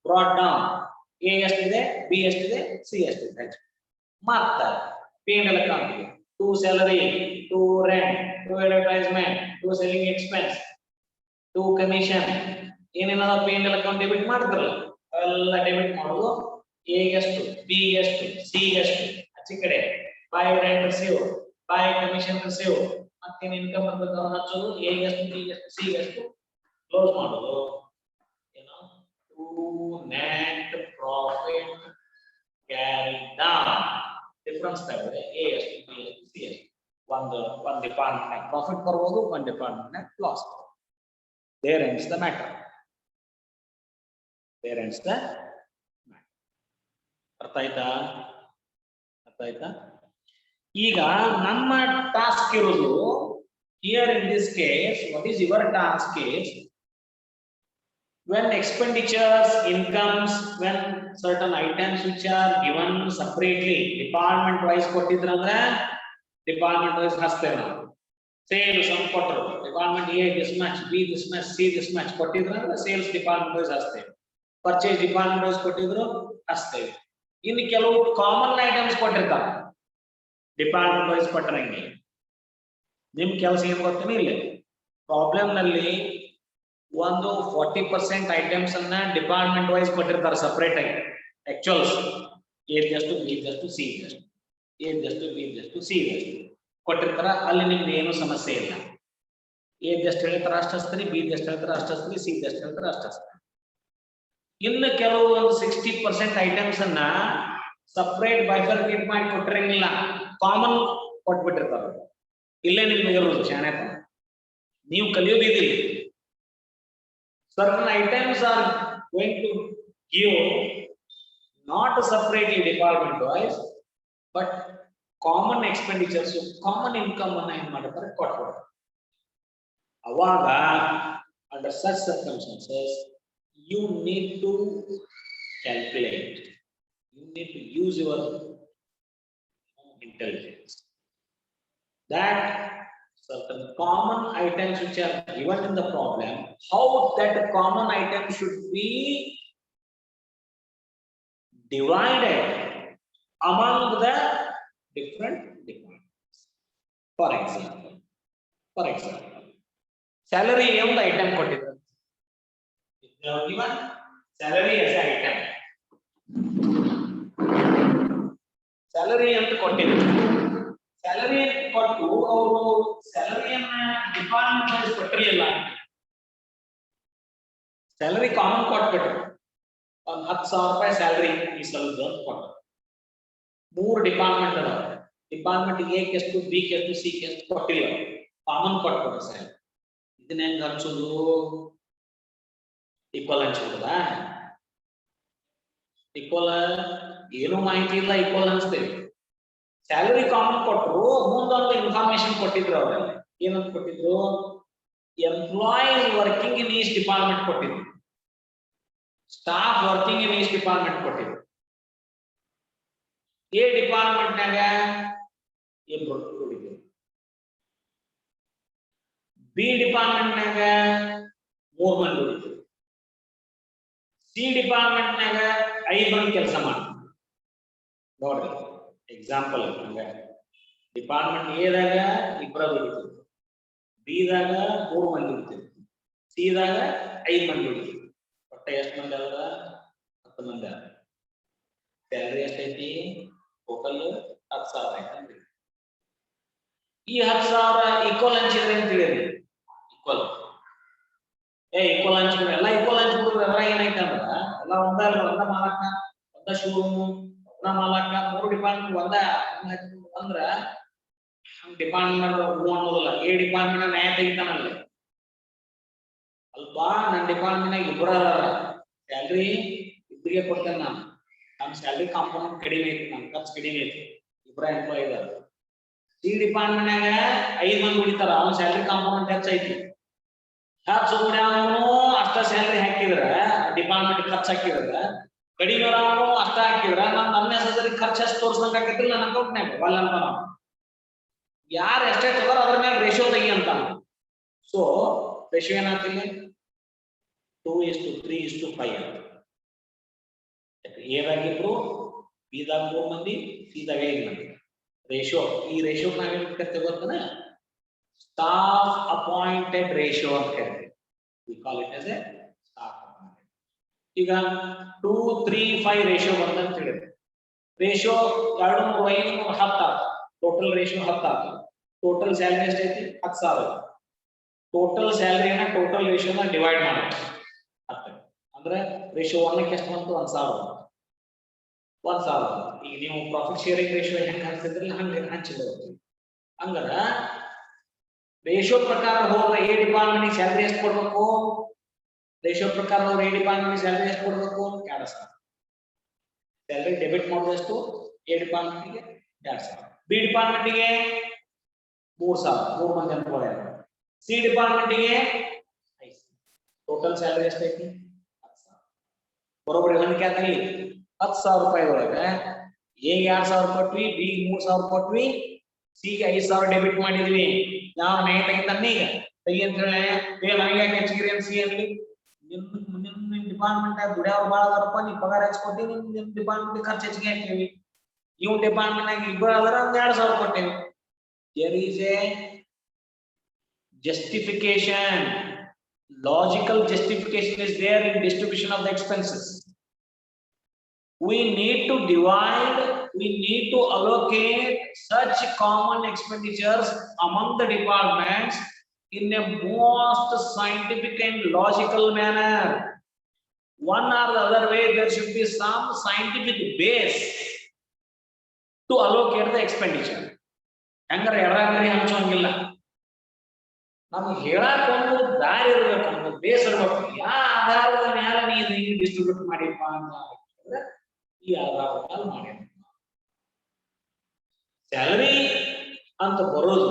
brought down. A ಎಷ್ಟಿದೆ, B ಎಷ್ಟಿದೆ, C ಎಷ್ಟಿದೆ. ಮತ್ತೆ P&L account 2 salary, 2 rent, 2 advertisement, 2 selling expense, 2 commission. ಏನೇನಾದ P&L ಅಕೌಂಟ್ ಡೆಬಿಟ್ ಮಾಡಿದ್ರಲ್ಲ ಅವೆಲ್ಲ ಡೆಬಿಟ್ ಮಾಡೋದು. A ಎಷ್ಟು, B ಎಷ್ಟು, C ಎಷ್ಟು ಹಚ್ಚಿ ಕಡೆ 5 ರೆಂಟ್ ರಿಸೀವ್, 5 ಕಮಿಷನ್ ರಿಸೀವ್, ಮತ್ತೇನು ಇನ್ಕಮ್ ಬರ್ತದೆ ಹಚ್ಚೋದು. A ಎಷ್ಟು, B ಎಷ್ಟು, C ಎಷ್ಟು ಕ್ಲೋಸ್ ಮಾಡೋದು. ಏನೋ 2 net profit carry down. Difference ತೆಗೆದ್ರೆ A ಎಷ್ಟು, B ಎಷ್ಟು, C ಎಷ್ಟು ಒಂದು ಡಿಪಾರ್ಟ್ಮೆಂಟ್ ಪ್ರಾಫಿಟ್ ಬರ್ಬೋದು, ಒಂದು department loss. There ends the matter. There ends the matter. ಅರ್ಥ ಆಯ್ತಾ? ಅರ್ಥ ಆಯ್ತಾ? ಈಗ ನಮ್ಮ ಟಾಸ್ಕ್ ಇರೋದು here in this case, what is your task is when expenditures, incomes, when certain items which are given separately department wise ಕೊಟ್ಟಿದ್ರಂದ್ರೆ ಡಿಪಾರ್ಟ್ಮೆಂಟ್ ವೈಸ್ ಹಾಕ್ತೇವೆ ನಾವು. ಸೇಲ್ಸ್ ಅಂತ ಕೊಟ್ಟರು department A this much, B this much, C this much ಕೊಟ್ಟಿದ್ರಂದ್ರೆ ಸೇಲ್ಸ್ ಡಿಪಾರ್ಟ್ಮೆಂಟ್ ವೈಸ್ ಹಾಕ್ತೇವೆ. ಪರ್ಚೇಸ್ ಡಿಪಾರ್ಟ್ಮೆಂಟ್ ವೈಸ್ ಕೊಟ್ಟಿದ್ರು ಹಾಕ್ತೇವೆ. ಇನ್ನು ಕೆಲವು ಕಾಮನ್ ಐಟಮ್ಸ್ ಕೊಟ್ಟಿರ್ತಾರೆ ಡಿಪಾರ್ಟ್ಮೆಂಟ್ ವೈಸ್ ಕೊಟ್ಟರಂಗೆ. ನಿಮ್ ಕೆಲಸ ಏನ್ ಗೊತ್ತೇನೆ, ಇಲ್ಲ ಪ್ರಾಬ್ಲಮ್ ನಲ್ಲಿ ಒಂದು 40% ಐಟಮ್ಸ್ ಅನ್ನ ಡಿಪಾರ್ಟ್ಮೆಂಟ್ ವೈಸ್ ಕೊಟ್ಟಿರ್ತಾರೆ ಸಪರೇಟ್ ಆಗಿ. ಆಕ್ಚುಯಲ್ಸ್ A ಎಷ್ಟು, B ಎಷ್ಟು, C ಎಷ್ಟು, A ಎಷ್ಟು, B ಎಷ್ಟು, C ಎಷ್ಟು ಕೊಟ್ಟಿರ್ತಾರ. ಅಲ್ಲಿ ನಿಮ್ಗೆ ಏನು ಸಮಸ್ಯೆ ಇಲ್ಲ. A ಎಷ್ಟು ಹೇಳ್ತಾರ ಅಷ್ಟು ಹಚ್ತೀರಿ, B ಎಷ್ಟು ಹೇಳ್ತಾರ ಅಷ್ಟು ಹಚ್ತೀರಿ, C ಎಷ್ಟು ಹೇಳ್ತಾರ ಅಷ್ಟು ಹಚ್ತೀರಿ. ಇನ್ನು ಕೆಲವು ಒಂದು 60% ಐಟಮ್ಸ್ ಅನ್ನ ಸಪರೇಟ್ ಬೈಫರ್ಕೇಟ್ ಮಾಡಿ ಕೊಟ್ಟಿರಂಗಿಲ್ಲ, ಕಾಮನ್ ಕೊಟ್ಬಿಟ್ಟಿರ್ತಾರ. ಇಲ್ಲೇ ನಿಮ್ಗೆ ಇರೋದು ಶಾಣೆತ ನೀವು ಕಲಿಯೋದಿದ್ದಿಲ್ಲ. Certain items are going to give not separately department wise, but common expenditures, common income ಅನ್ನ ಏನ್ ಮಾಡ್ತಾರೆ ಕೊಟ್ಬಿಡ್ತಾರೆ. ಅವಾಗ under such circumstances you need to calculate, you need to use your intelligence that certain common items which are given in the problem, how that common item should be divided among the different departments. For example, salary ಒಂದು item ಕೊಟ್ಟಿದ್ದಾರೆ. Given salary as an item, salary ಅಂತ ಕೊಟ್ಟಿದ್ದಾರೆ. ಸ್ಯಾಲರಿ ಕೊಟ್ಟು ಅವರು ಸ್ಯಾಲರಿಯನ್ನ ಡಿಪಾರ್ಟ್ಮೆಂಟ್ ವೈಸ್ ಕೊಟ್ಟಿರಲಿಲ್ಲ. ಸ್ಯಾಲರಿ ಕಾಮನ್ ಕೊಟ್ಬಿಟ್ರು. ಒಂದು 10,000 ರೂಪಾಯಿ ಸ್ಯಾಲರಿ ಈ ಸಲದ್ದು ಅಂತ ಕೊಟ್ಟರು. 3 ಡಿಪಾರ್ಟ್ಮೆಂಟ್ ಅದಾವ. ಡಿಪಾರ್ಟ್ಮೆಂಟ್ A ಎಷ್ಟು, B ಎಷ್ಟು, C ಎಷ್ಟು ಕೊಟ್ಟಿಲ್ಲ, ಕಾಮನ್ ಕೊಟ್ಬಿಟ್ರು ಸ್ಯಾಲರಿ. ಇದನ್ನ ಹೆಂಗ್ ಹಂಚೋದು? ಈಕ್ವಲ್ ಹಂಚ್ಬೋದಾ? ಈಕ್ವಲ್ ಏನು ಮಾಹಿತಿ ಇಲ್ಲ, ಈಕ್ವಲ್ ಹಂಚ್ತೇವೆ. ಸ್ಯಾಲರಿ ಕಾಮನ್ ಕೊಟ್ಟರು, ಮುಂದೊಂದು ಇನ್ಫಾರ್ಮೇಶನ್ ಕೊಟ್ಟಿದ್ರು. ಅವರಲ್ಲಿ ಏನಂತ ಕೊಟ್ಟಿದ್ರು? Employees working in each department ಕೊಟ್ಟಿದ್ರು. staff working in each department ಕೊಟ್ಟಿದ್ರು. A department ನಾಗ ಇಬ್ರು ದುಡಿದ್ರು. B department ನಾಗ 3 ಮಂದಿ ದುಡಿದ್ರು. C department ನಾಗ 5 ಮಂದಿ ಕೆಲಸ ಮಾಡ್ತಾರೆ. ನೋಡ್ರಿ ಎಕ್ಸಾಂಪಲ್ ಹಂಗ ಡಿಪಾರ್ಟ್ಮೆಂಟ್ ಎ ದಾಗ ಇಬ್ರು ದುಡಿದ್ರು. B ದಾಗ 3 ಮಂದಿ ದುಡಿದ್ರು. C ದಾಗ 5 ಮಂದಿ ದುಡಿದ್ರು. ಒಟ್ಟು ಎಷ್ಟು ಮಂದಿ ಅದ? 10 ಮಂದಿ ಅದ. ಸ್ಯಾಲರಿ ಎಷ್ಟೈತಿ? ಟೋಟಲ್ 10,000 ಐತಿ. ಈ 10,000 ಈಕ್ವಲ್ ಹಂಚಿದ್ರೆ ಅಂತ ಹೇಳಿದ್ರಿ. ಈಕ್ವಲ್ ಈಕ್ವಲ್ ಹಂಚಿದ್ರೆ ಎಲ್ಲ ಈಕ್ವಲ್ ಹಂಚಿಬಿಟ್ರೆ ಎಲ್ಲ ಏನೈತೆ ಅಂದ್ರ ಎಲ್ಲ ಒಂದ ಮಾಲಕ, ಒಂದ ಶೋರೂಮ್, ಒಂದ ಮಾಲಕ, 3 ಡಿಪಾರ್ಟ್ಮೆಂಟ್ ಒಂದ ಅಂದ್ರ ಡಿಪಾರ್ಟ್ಮೆಂಟ್ ಹೂ ಅನ್ನೋದಿಲ್ಲ. ಎ ಡಿಪಾರ್ಟ್ಮೆಂಟ್ ನ್ಯಾಯ ತೆಗಿತಾನಲ್ಲಿ ಅಲ್ಪ ನನ್ನ ಡಿಪಾರ್ಟ್ಮೆಂಟ್ ಇಬ್ಬರ ಸ್ಯಾಲ್ರಿ ಇಬ್ಬರಿಗೆ ಕೊಡ್ತೇನೆ ನಾನು. ನನ್ನ ಸ್ಯಾಲ್ರಿ ಕಾಂಪೋನೆಂಟ್ ಕಡಿಮೆ ಐತಿ, ನನ್ನ ಖರ್ಚು ಕಡಿಮೆ ಐತಿ, ಇಬ್ಬರ ಎಂಪ್ಲಾಯ್ ಇದಾರೆ. ಸಿ ಡಿಪಾರ್ಟ್ಮೆಂಟ್ನಾಗ 5 ಮಂದಿ ಉಳಿತಾರ, ಅವನ ಸ್ಯಾಲ್ರಿ ಕಾಂಪೋನೆಂಟ್ ಹೆಚ್ಚೈತಿ. ಹೆಚ್ಚು ಅವನು ಅಷ್ಟ ಸ್ಯಾಲ್ರಿ ಹಾಕಿದ್ರ ಡಿಪಾರ್ಟ್ಮೆಂಟ್ ಖರ್ಚು ಹಾಕಿದ್ರ, ಕಡಿಮೆ ಅವನು ಅಷ್ಟ ಹಾಕಿದ್ರ ನನ್ನ ಹೆಸರಿ ಖರ್ಚು ಎಷ್ಟು ತೋರ್ಸ್ದಂಗ ಆಕೈತಿಲ್ಲ ನನ್ನ ಅಕೌಂಟ್ನಾಗ ಒಲ್ಲ ಅಂತ ನಾವು. ಯಾರು ಎಷ್ಟೇ ತಗೋರ ಅದ್ರ ಮೇಲೆ ರೇಷಿಯೋ ತೆಗಿ ಅಂತ. So ratio ಏನಾಗ್ತಿಲ್ಲ? 2:3:5 ಅಂತ. ಏನಾಗಿಬ್ರು, ಬಿದಾಗ 3 ಮಂದಿ, ಸಿದಾಗ 5 ಮಂದಿ. ರೇಷಿಯೋ, ಈ ರೇಷಿಯೋ ನಾವೇನ್ ಕರಿತೇವೆ ಗೊತ್ತಾನ? ಸ್ಟಾಫ್ ಅಪಾಯಿಂಟೆಡ್ ರೇಷಿಯೋ ಅಂತ ಕರಿತೀವಿ. We call it as A staff appointed. ಈಗ 2:3:5 ರೇಷಿಯೋ ಬಂದಂತ ಹೇಳಿದ್ರೆ ರೇಷಿಯೋ 2 3 5 10 ಆಗ ಟೋಟಲ್ ರೇಷಿಯೋ 10 ಆಗ. ಟೋಟಲ್ ಸ್ಯಾಲರಿ ಎಷ್ಟೈತಿ? 10,000. ಟೋಟಲ್ ಸ್ಯಾಲರಿನ ಟೋಟಲ್ ರೇಷಿಯೋನ ಡಿವೈಡ್ ಮಾಡಬೇಕು 10. ಅಂದ್ರೆ ರೇಷಿಯೋ 1ಕ್ಕೆ ಎಷ್ಟು ಬಂತು? 1,000. 1,000. ಈಗ ನೀವು ಪ್ರಾಫಿಟ್ ಶೇರಿಂಗ್ ರೇಷಿಯೋ ಹೆಂಗೆ ಹಾಕ್ತಿದ್ರಲ್ಲ ಹಂಗೆ ಹಂಚಿದ್ರು. ಹಂಗಾರ ರೇಷಿಯೋ ಪ್ರಕಾರ ಹೋದ್ರೆ ಎ ಡಿಪಾರ್ಟ್ಮೆಂಟ್ ಸ್ಯಾಲರಿ ಎಷ್ಟು ಕೊಡ್ಬೇಕು? ರೇಷಿಯೋ ಪ್ರಕಾರ ಹೋದ್ರೆ ಎ ಡಿಪಾರ್ಟ್ಮೆಂಟ್ ಸ್ಯಾಲರಿ ಎಷ್ಟು ಕೊಡ್ಬೇಕು? 2,000. ಸ್ಯಾಲರಿ ಡೆಬಿಟ್ ಮಾಡೋದು ಎಷ್ಟು? ಎ ಡಿಪಾರ್ಟ್ಮೆಂಟ್ಗೆ 2,000. ಬಿ ಡಿಪಾರ್ಟ್ಮೆಂಟ್ಗೆ 3,000, 3 ಮಂದಿ ಎಂಪ್ಲಾಯ್. ಸಿ ಡಿಪಾರ್ಟ್ಮೆಂಟ್ಗೆ 5,000. ಟೋಟಲ್ ಸ್ಯಾಲರಿ ಎಷ್ಟೈತಿ? 10,000. ಬರೋಬ್ಬರಿ ಹೊಂದಿಕೆ ಆಗ್ತದೆ. 10,000 ರೂಪಾಯಿ ಒಳಗೆ ಎಗೆ 2,000 ಕೊಟ್ವಿ, ಬಿ 3,000 ಕೊಟ್ವಿ, ಸಿಗೆ 5,000 ಡೆಬಿಟ್ ಮಾಡಿದ್ವಿ. ಯಾವ ನ್ಯಾಯ ತೆಗಿತಾನೆ ಈಗ ತೆಗಿ ಅಂತ ಹೇಳಿ ನನಗೆ ಹೆಚ್ಚಿಗೆ ಸಿ ಅಲ್ಲಿ ನಿಮ್ಮ ಡಿಪಾರ್ಟ್ಮೆಂಟ್ ದುಡಿಯವ್ರು ಭಾಳ ಅದಾರಪ್ಪ, ನೀವು ಪಗಾರ ಹೆಚ್ಚಿಕೊಟ್ಟಿವಿ, ನಿಮ್ಮ ಡಿಪಾರ್ಟ್ಮೆಂಟ್ ಖರ್ಚು ಹೆಚ್ಚಿಗೆ ಹಾಕ್ತೀವಿ. ಇವ್ ಡಿಪಾರ್ಟ್ಮೆಂಟ್ ಆಗಿ ಇಬ್ಬರು ಆದ್ರ 2,000 ಕೊಟ್ಟೇವಿ. There is a justification, logical justification is there in distribution of the expenses. We need to divide, we need to allocate such common expenditures among the departments in a most scientific and logical manner. One or the other way, there should be some scientific base to allocate the expenditure. Hangare errangari hanchongiಲ್ಲ. ನಮಗೆ ಹೇಳಕ್ ಒಂದು ದಾರಿ ಇರ್ಬೇಕು, ಒಂದು ಬೇಸ್ ಇರ್ಬೇಕು. ಯಾವ ಆಧಾರದ ಮೇಲೆ ನೀನು ಹಿಂಗೆ ಡಿಸ್ಟ್ರಿಬ್ಯೂಟ್ ಮಾಡಿಪ್ಪ ಅಂತ ಹೇಳಿದ್ರೆ ಈ ಆಧಾರದ ಮೇಲೆ ಮಾಡಿ. ಸ್ಯಾಲರಿ ಅಂತ ಬರೋದು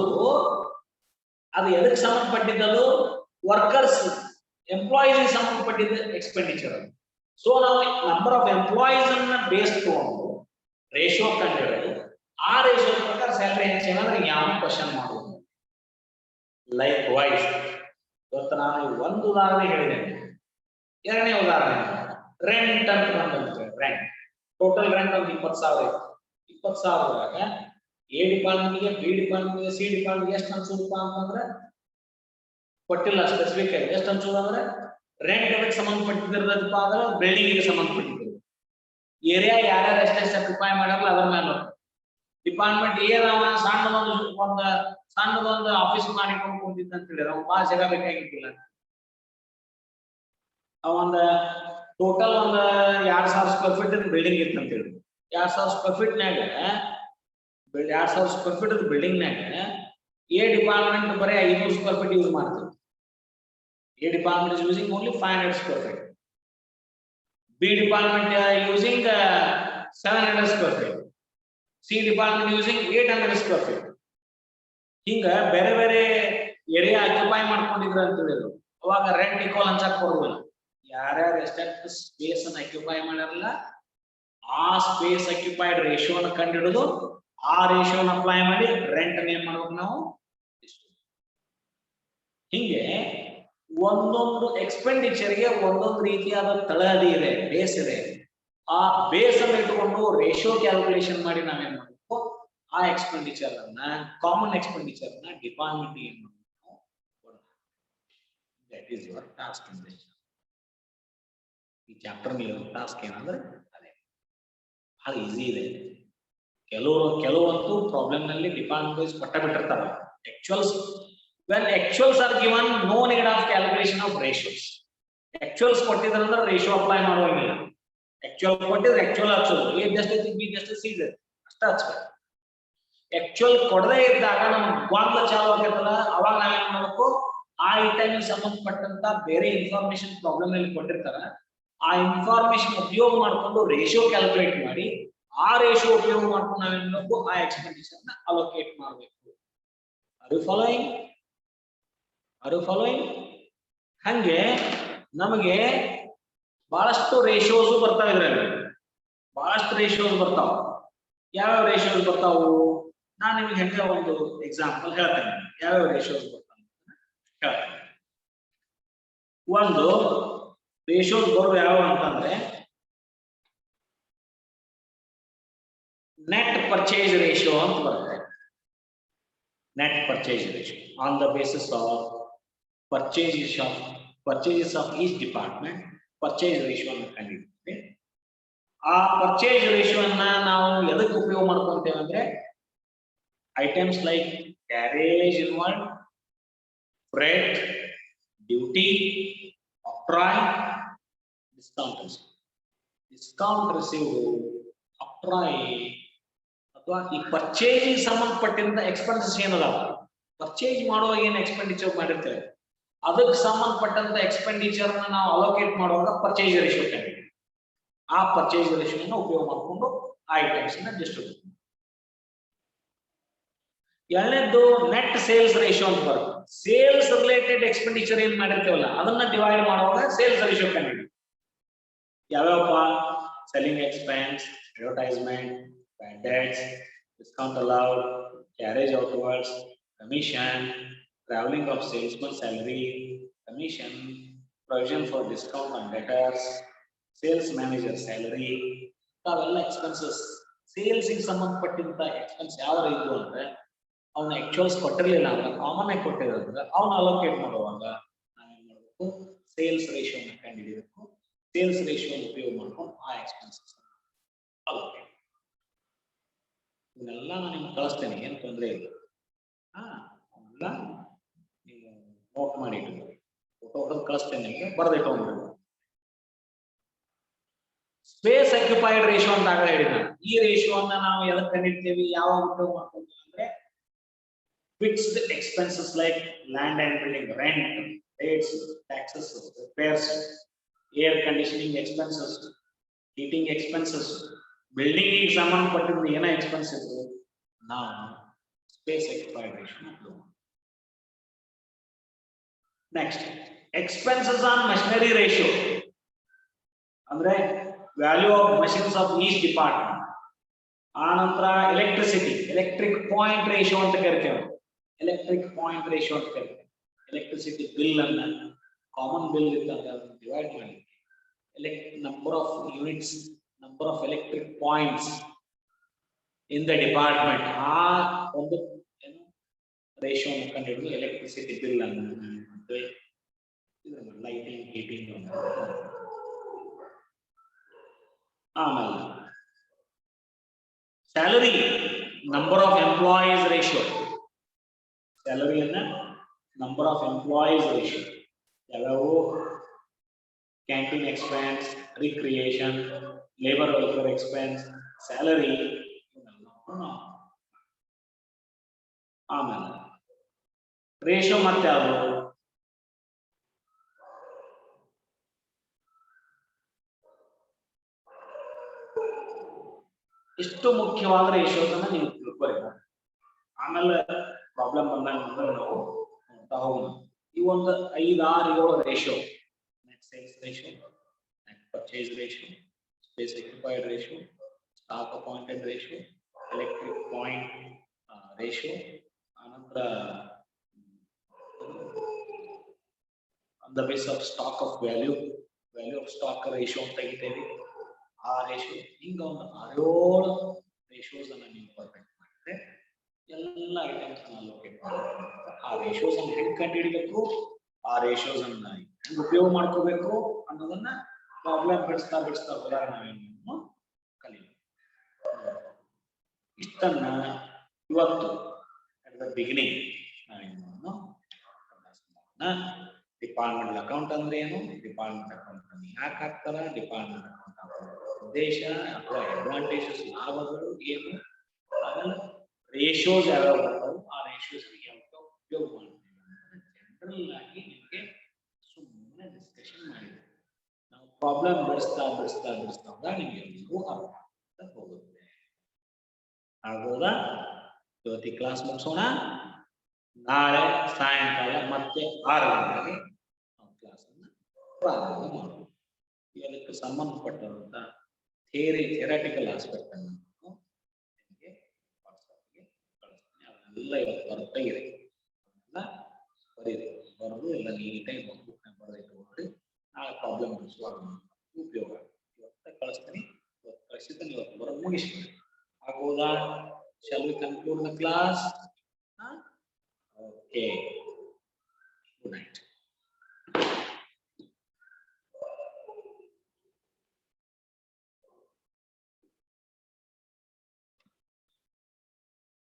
ಅದು ಎದಕ್ಕೆ ಸಂಬಂಧಪಟ್ಟಿದ್ದದು? ವರ್ಕರ್ಸ್, ಎಂಪ್ಲಾಯೀಸ್ ಸಂಬಂಧಪಟ್ಟಿದ್ದ ಎಕ್ಸ್ಪೆಂಡಿಚರ್ ಅದು. ಸೊ ನಾವು ನಂಬರ್ ಆಫ್ ಎಂಪ್ಲಾಯೀಸ್ ಅನ್ನ ಬೇಸ್ ತಗೊಂಡು ರೇಷಿಯೋ ಕಂಡಿಡೋದು. ಆ ರೇಷಿಯೋ ಪ್ರಕಾರ ಸ್ಯಾಲರಿ ಹೆಚ್ಚೇನಂದ್ರೆ ಯಾವ ಕ್ವಶನ್ ಮಾಡುವುದು. ಲೈಕ್ ವೈಸ್ ಇವತ್ತು ನಾನು ಒಂದು ಉದಾಹರಣೆ ಹೇಳಿದ್ದೇನೆ. ಎರಡನೇ ಉದಾಹರಣೆ ರೆಂಟ್ ಅಂತ ಬಂದಂತೆ. ರೆಂಟ್ ಟೋಟಲ್ ರೆಂಟ್ ಒಂದು 20,000 ಇತ್ತು. 20,000 ಎ ಡಿಪಾರ್ಟ್ಮೆಂಟ್ಗೆ, ಬಿ ಡಿಪಾರ್ಟ್ಮೆಂಟ್ಗೆ, ಸಿ ಡಿಪಾರ್ಟ್ಮೆಂಟ್ಗೆ ಎಷ್ಟು ಅನ್ಸೂದಪ್ಪ ಅಂತಂದ್ರೆ ಕೊಟ್ಟಿಲ್ಲ ಸ್ಪೆಸಿಫಿಕ್ ಆಗಿ. ಎಷ್ಟು ಅನ್ಸೋದು ಅಂದ್ರೆ ರೆಂಟ್ ಅದಕ್ಕೆ ಸಂಬಂಧಪಟ್ಟಿದ್ದಪ್ಪ ಅಂದ್ರೆ ಬಿಲ್ಡಿಂಗಿಗೆ ಸಂಬಂಧಪಟ್ಟಿದ್ದು. ಏರಿಯಾ ಯಾರ್ಯಾರು ಎಷ್ಟೆಷ್ಟು ಅಕ್ಯುಪೈ ಮಾಡಲ್ಲ ಅದ್ರ ಮೇಲೆ ಡಿಪಾರ್ಟ್ಮೆಂಟ್ ಏನಾವ ಸಣ್ಣದೊಂದು ಆಫೀಸ್ ಮಾಡಿಕೊಂಡು ಕುಂತಿದ್ದ ಅಂತ ಹೇಳಿದ್ರೆ ಅವ್ನು ಭಾಳ ಜಾಗ ಬೇಕಾಗಿದ್ದಿಲ್ಲ. ಅವಂದ ಟೋಟಲ್ ಒಂದು 2,000 ಸ್ಕ್ವೇರ್ ಫೀಟ್ ಬಿಲ್ಡಿಂಗ್ ಇತ್ತು ಅಂತ ಹೇಳಿ 2,000 ಸ್ಕ್ವೇರ್ ಫೀಟ್ನಾಗ 2,000 ಸ್ಕ್ವೇರ್ ಫೀಟ್ ಬಿಲ್ಡಿಂಗ್ನಾಗ ಎ ಡಿಪಾರ್ಟ್ಮೆಂಟ್ ಬರೀ 500 ಸ್ಕ್ವೇರ್ ಫೀಟ್ ಯೂಸ್ ಮಾಡ್ತೀವಿ. A department is using only 500 square feet. B department using 700 square feet. C department using 800 square feet. ಹಿಂಗ ಬೇರೆ ಬೇರೆ ಏರಿಯಾ ಆಕ್ಯುಪೈ ಮಾಡ್ಕೊಂಡಿದ್ರು ಅಂತ ಹೇಳಿದ್ರು. ಅವಾಗ ರೆಂಟ್ ಈಕ್ವಲ್ ಹಂಚಕ್ ಬರುವುದಿಲ್ಲ. ಯಾರ್ಯಾರು ಎಷ್ಟೆಷ್ಟು ಸ್ಪೇಸ್ ಅನ್ನು ಅಕ್ಯುಪೈ ಮಾಡ್ಯಾರಲ್ಲ ಆ ಸ್ಪೇಸ್ ಅಕ್ಯುಪೈಡ್ ರೇಷಿಯೋನ ಕಂಡುಹಿಡಿದು ಆ ರೇಷಿಯೋನ ಅಪ್ಲೈ ಮಾಡಿ ರೆಂಟ್ ನೇಮ್ ಮಾಡ್ಬೇಕು ನಾವು. ಹಿಂಗೆ ಒಂದೊಂದು ಎಕ್ಸ್ಪೆಂಡಿಚರ್ಗೆ ಒಂದೊಂದು ರೀತಿಯಾದ ತಳಹದಿ ಇದೆ, ಬೇಸ್ ಇದೆ. ಆ ಬೇಸ್ ಅನ್ನು ಇಟ್ಟುಕೊಂಡು ರೇಷಿಯೋ ಕ್ಯಾಲ್ಕುಲೇಷನ್ ಮಾಡಿ ನಾವೇನ್ ಮಾಡಬೇಕು, ಆ ಎಕ್ಸ್ಪೆಂಡಿಚರ್ ಅನ್ನ ಕಾಮನ್ ಎಕ್ಸ್ಪೆಂಡಿಚರ್ ನ ಡಿಪಾರ್ಟ್ಮೆಂಟ್ ಏನ್ ಮಾಡಬೇಕು, that is your task in this. ಈ ಚಾಪ್ಟರ್ ಟಾಸ್ಕ್ ಏನಂದ್ರೆ ಅದೇ ಬಹಳ ಈಸಿ ಇದೆ. ಕೆಲವಂತೂ ಪ್ರಾಬ್ಲಮ್ ನಲ್ಲಿ ಡಿಪಾರ್ಟ್ಮೆಂಟ್ ವೈಸ್ ಕೊಟ್ಟ ಬಿಟ್ಟಿರ್ತಾರ. ಆಕ್ಚುಯಲ್ಸ್ when actuals are given, no need of calculation of ratios. Actuals ಕೊಟ್ಟಿದ್ರಂದ್ರೆ ratio apply ಮಾಡುವಂಗಿಲ್ಲ. Actual ಕೊಟ್ಟಿದ್ರೆ ಆಕ್ಚುಯಲ್ ಹಚ್ಚೋದು, A just be just C ಅಷ್ಟ ಹಚ್ಬೇಕು. ಆಕ್ಚುಯಲ್ ಕೊಡದೇ ಇದ್ದಾಗ ನಮ್ಗೆ ಗೊಂದಲ ಚಾಲು ಆಗತ್ತಲ್ಲ, ಅವಾಗ ನಾವೇನ್ ಮಾಡ್ಬೇಕು, ಆ ಐಟಮ್ ಸಂಬಂಧಪಟ್ಟಂತ ಬೇರೆ ಇನ್ಫಾರ್ಮೇಶನ್ ಪ್ರಾಬ್ಲಮ್ ಅಲ್ಲಿ ಕೊಟ್ಟಿರ್ತಾರ, ಆ ಇನ್ಫಾರ್ಮೇಶನ್ ಉಪಯೋಗ ಮಾಡ್ಕೊಂಡು ರೇಷಿಯೋ ಕ್ಯಾಲ್ಕುಲೇಟ್ ಮಾಡಿ ಆ ರೇಷಿಯೋ ಉಪಯೋಗ ಮಾಡ್ಕೊಂಡು ನಾವೇನ್ ಮಾಡಬೇಕು, ಆ ಎಕ್ಸ್ಪೆಂಡಿಚರ್ ನ ಅಲೋಕೇಟ್ ಮಾಡಬೇಕು. Are you following? ಹಂಗೆ ನಮಗೆ ಬಹಳಷ್ಟು ರೇಷಿಯೋಸ್ ಬರ್ತಾವ. ಇದ್ರಲ್ಲಿ ಬಹಳಷ್ಟು ರೇಷಿಯೋಸ್ ಬರ್ತಾವ. ಯಾವ್ಯಾವ ರೇಷಿಯೋಸ್ ಬರ್ತಾವು ನಾನು ನಿಮ್ಗೆ ಹೆಂಗೆ ಒಂದು ಎಕ್ಸಾಂಪಲ್ ಹೇಳ್ತೇನೆ. ಯಾವ್ಯಾವ ರೇಷಿಯೋಸ್ ಬರ್ತಾವ ಹೇಳ್ತೇನೆ. ಒಂದು ರೇಷಿಯೋಸ್ ಬರೋ ಯಾವ ಅಂತಂದ್ರೆ ನೆಟ್ ಪರ್ಚೇಸ್ ರೇಷಿಯೋ ಅಂತ ಬರುತ್ತೆ. Net purchase ratio on the basis of purchases of each department purchase ratio ಅನ್ನು ಕಂಡುಹಿಡಿಯುತ್ತೇವೆ. ಆ ಪರ್ಚೇಸ್ ರೇಷಿಯೋ ಅನ್ನ ನಾವು ಎದಕ್ಕೆ ಉಪಯೋಗ ಮಾಡ್ಕೊಂತೇವೆ ಅಂದ್ರೆ items like carriage inwards, freight, duty, octroi, discount receive, octroi ಅಥವಾ ಈ ಪರ್ಚೇಸ್ ಸಂಬಂಧಪಟ್ಟಿದ್ದ ಎಕ್ಸ್ಪೆನ್ಸಸ್ ಏನದಾವ, ಪರ್ಚೇಸ್ ಮಾಡುವಾಗ ಏನು ಎಕ್ಸ್ಪೆಂಡಿಚರ್ ಮಾಡಿರ್ತೇವೆ ಅದಕ್ಕೆ ಸಂಬಂಧಪಟ್ಟಂತ ಎಕ್ಸ್ಪೆಂಡಿಚರ್ ನಾವು ಅಲೋಕೇಟ್ ಮಾಡುವಾಗ ಪರ್ಚೇಸ್ ರೇಷಿಯೋ ಕಂಡು ಆ ಪರ್ಚೇಸ್ ರೇಷಿಯೋನ ಉಪಯೋಗ ಮಾಡಿಕೊಂಡು ಐಟಮ್ಸ್ ನ ಡಿಸ್ಟ್ರಿಬ್ಯೂಟ್. ಎರಡನೇದ್ದು ನೆಟ್ ಸೇಲ್ಸ್ ರೇಷಿಯೋ ಅಂತ ಬರುತ್ತೆ. ಸೇಲ್ಸ್ ರಿಲೇಟೆಡ್ ಎಕ್ಸ್ಪೆಂಡಿಚರ್ ಏನ್ ಮಾಡಿರ್ತೇವಲ್ಲ ಅದನ್ನ ಡಿವೈಡ್ ಮಾಡುವಾಗ ಸೇಲ್ಸ್ ರೇಷಿಯೋ ಕಂಡು. ಯಾವ್ಯಾವಪ್ಪ, selling expense, advertisement, bad debts, discount allowed, carriage outwards, commission, traveling of salesman salary, commission, provision for discount on debtors, sales manager salary, ಅವೆಲ್ಲ ಎಕ್ಸ್ಪೆನ್ಸಸ್. ಸೇಲ್ಸ್ ಗೆ ಸಂಬಂಧಪಟ್ಟಂತ ಎಕ್ಸ್ಪೆನ್ಸ್ ಯಾವ ಇದ್ದು ಅಂದ್ರೆ ಅವನ ಆಕ್ಚುಯಲ್ಸ್ ಕೊಟ್ಟಿರ್ಲಿಲ್ಲ ಅಂದ್ರೆ ಕಾಮನ್ ಆಗಿ ಕೊಟ್ಟಿರೋದ್ರೆ ಅವನ್ನ ಅಲೋಕೇಟ್ ಮಾಡುವಾಗ ನಾವೇನ್ ಮಾಡಬೇಕು, ಸೇಲ್ಸ್ ರೇಷಿಯೋನ ಕಂಡುಹಿಡಿಯಬೇಕು. ಸೇಲ್ಸ್ ರೇಷಿಯೋ ಉಪಯೋಗ ಮಾಡ್ಕೊಂಡು ಆ ಎಕ್ಸ್ಪೆನ್ಸಸ್ ಅಲೋಕೇಟ್. ಇವನ್ನೆಲ್ಲ ನಾನು ನಿಮ್ಗೆ ಕಳಿಸ್ತೇನೆ, ಏನ್ ತೊಂದರೆ ಇಲ್ಲ. ಅವನ್ನೆಲ್ಲ ನೀವು ನೋಟ್ ಮಾಡಿ ಫೋಟೋ ಹೊಡೆದು ಕಳಿಸ್ತೇನೆ ನಿಮಗೆ, ಬರೆದಿಟ್ಕೊಂಡ್ಬಿಡ್ಬೇಕು. ಸ್ಪೇಸ್ ಅಕ್ಯುಪೈಡ್ ರೇಷಿಯೋ ಅಂತ ಆಗಲೇ ಹೇಳಿದ. ಈ ರೇಷಿಯೋನ ನಾವು ಎದಕ್ಕೆ ಕಂಡಿಡ್ತೀವಿ, ಯಾವಾಗ ಉಪಯೋಗ ಮಾಡ್ಕೊತೀವಿ ಅಂದ್ರೆ fixed expenses like land and building, rent, rates, taxes, repairs, air conditioning expenses, heating expenses, building ಸಂಬಂಧಪಟ್ಟಿದ್ದು ಏನೋ ಎಕ್ಸ್ಪೆನ್ಸ್ ಇತ್ತು ನಾವು space occupied ratio. Next expenses on machinery ratio ಅಂದ್ರೆ value of machines of each department. ಆ ನಂತರ ಎಲೆಕ್ಟ್ರಿಸಿಟಿ, ಎಲೆಕ್ಟ್ರಿಕ್ ಪಾಯಿಂಟ್ ರೇಷಿಯೋ ಅಂತ ಕರಿತೇವೆ. ಎಲೆಕ್ಟ್ರಿಕ್ ಪಾಯಿಂಟ್ ರೇಷಿಯೋ ಅಂತ ಕರಿತೇವೆ. ಎಲೆಕ್ಟ್ರಿಸಿಟಿ ಬಿಲ್ ಅನ್ನ ಕಾಮನ್ ಬಿಲ್ ಇದ್ದಾಗ ಡಿವೈಡ್ ಮಾಡಿ number of units, number of electric points in the department, ಆ ಒಂದು ರೇಷಿಯೋ ಕಂಡುಹಿಡಿದು ಎಲೆಕ್ಟ್ರಿಸಿಟಿ ಬಿಲ್ ಅನ್ನು ಲೈಟಿಂಗ್, ಹೀಟಿಂಗ್. ಆಮೇಲೆ salary, number of employees ratio. ಸ್ಯಾಲರಿಯನ್ನ ನಂಬರ್ ಆಫ್ ಎಂಪ್ಲಾಯೀಸ್ ರೇಷಿಯೋ ಯಾವ್ಯಾವು, canteen expense, recreation, labour welfare expense, salary. ಆಮೇಲೆ ರೇಷಿಯೋ ಮತ್ತೆ ಯಾವುದು, ಇಷ್ಟು ಮುಖ್ಯವಾದ ರೇಷಿಯೋಸ್ ನೀವು ತಿಳ್ಕೊಳ್ಳಿ. ಆಮೇಲೆ ಪ್ರಾಬ್ಲಮ್ ಬಂದಾಗ ನಾವು ನೋಡ್ತಾ ಹೋಗೋಣ. ಈ ಒಂದು 5, 6, 7 ratio net sales ratio, net purchase ratio, space occupied ratio, stock appointed ratio, electric point ratio, another on the basis of stock of value of stock ratio ತೆಗಿತೇವೆ ಆ ರೇಷಿಯೋ ಹಿಂಗ ಒಂದು 6 ರೇಷಿಯೋಸ್ ಅನ್ನು ನೀವು ಪರ್ಫೆಕ್ಟ್ ಮಾಡಿದ್ರೆ ಎಲ್ಲ ಐಟಮ್ಸ್ ಅನ್ನು ಅಲೋಕೇಟ್ ಮಾಡಬೇಕು ಆ ರೇಷಿಯೋಸ್ ಅನ್ನು ಹೆಂಗೆ ಕಂಡುಹಿಡಿಬೇಕು ಆ ರೇಷಿಯೋಸ್ ಅನ್ನು ಹೆಂಗೆ ಉಪಯೋಗ ಮಾಡ್ಕೋಬೇಕು ಅನ್ನೋದನ್ನ ಪ್ರಾಬ್ಲಮ್ ಬಿಡಿಸ್ತಾ ಹೋದಾಗ ನಾವೇನು ಕಲಿಬೇಕು ಇಷ್ಟನ್ನ ಇವತ್ತು ಅಟ್ ದ ಬಿಗಿನಿಂಗ್ ನಾವೇನು ಡಿಪಾರ್ಟ್ಮೆಂಟ್ ಅಕೌಂಟ್ ಅಂದ್ರೆ ಏನು ಡಿಪಾರ್ಟ್ಮೆಂಟ್ ಅಕೌಂಟ್ ಯಾಕೆ ಹಾಕ್ತಾರ ಡಿಪಾರ್ಟ್ಮೆಂಟ್ ಅಕೌಂಟ್ ಉದ್ದೇಶ ಅಥವಾ ಅಡ್ವಾಂಟೇಜಸ್ ಲಾಭಗಳು ಏನು ಆಮೇಲೆ ರೇಷಿಯೋಸ್ ಯಾವ್ಯಾವ ಬರ್ತಾವು ಆ ರೇಷಿಯೋಸ್ ಯಾವ ಉಪಯೋಗ ಮಾಡ್ತೀವಿ ಜನರಲ್ ಆಗಿ ನಿಮಗೆ ಸುಮ್ಮನೆ ಡಿಸ್ಕಷನ್ ಮಾಡಿದ್ವಿ ನಾವು ಪ್ರಾಬ್ಲಮ್ ಬಿಡಿಸ್ತಾ ಹೋದಾಗ ನಿಮಗೆ ಎಲ್ಲರೂ ಅರ್ಥ ಆಗ್ತಾ ಹೋಗುತ್ತೆ ಆಗ್ಬೋದಾ ಇವತ್ತಿ ಕ್ಲಾಸ್ ಮುಗಿಸೋಣ ನಾಳೆ ಸಾಯಂಕಾಲ ಮತ್ತೆ 6 ಗಂಟೆಗೆ ನಾವು ಕ್ಲಾಸ್ ಅನ್ನ ಪ್ರಾರಂಭ ಮಾಡೋಣ ಇದಕ್ಕೆ ಸಂಬಂಧಪಟ್ಟಂತ ಥಿಯರಿಟಿಕಲ್ ಆಸ್ಪೆಕ್ಟ್ ಅನ್ನು ನಿಮಗೆ ವಾಟ್ಸ್ಆಪ್ಗೆ ಕಳಿಸ್ತೀನಿ ಅದನ್ನೆಲ್ಲ ಇವತ್ತು ಬರ್ತಾ ಇದೆ ಅದನ್ನೆಲ್ಲ ಬರೆದು ಎಲ್ಲ ನೀಟಾಗಿ ಬರೆದಿಟ್ಟುಕೊಂಡ್ರಿ ನಾಳೆ ಪ್ರಾಬ್ಲಮ್ ಬಿಡಿಸುವಾಗ ಉಪಯೋಗ ಇವತ್ತ ಕಳಿಸ್ತೀನಿ ಇವತ್ತು ಕಳಿಸಿದ್ದನ್ನು ಇವತ್ತು ಬರೋದು ಮುಗಿಸ್ತೀನಿ ಆಗ್ಬೋದಾ shall we conclude the class okay good night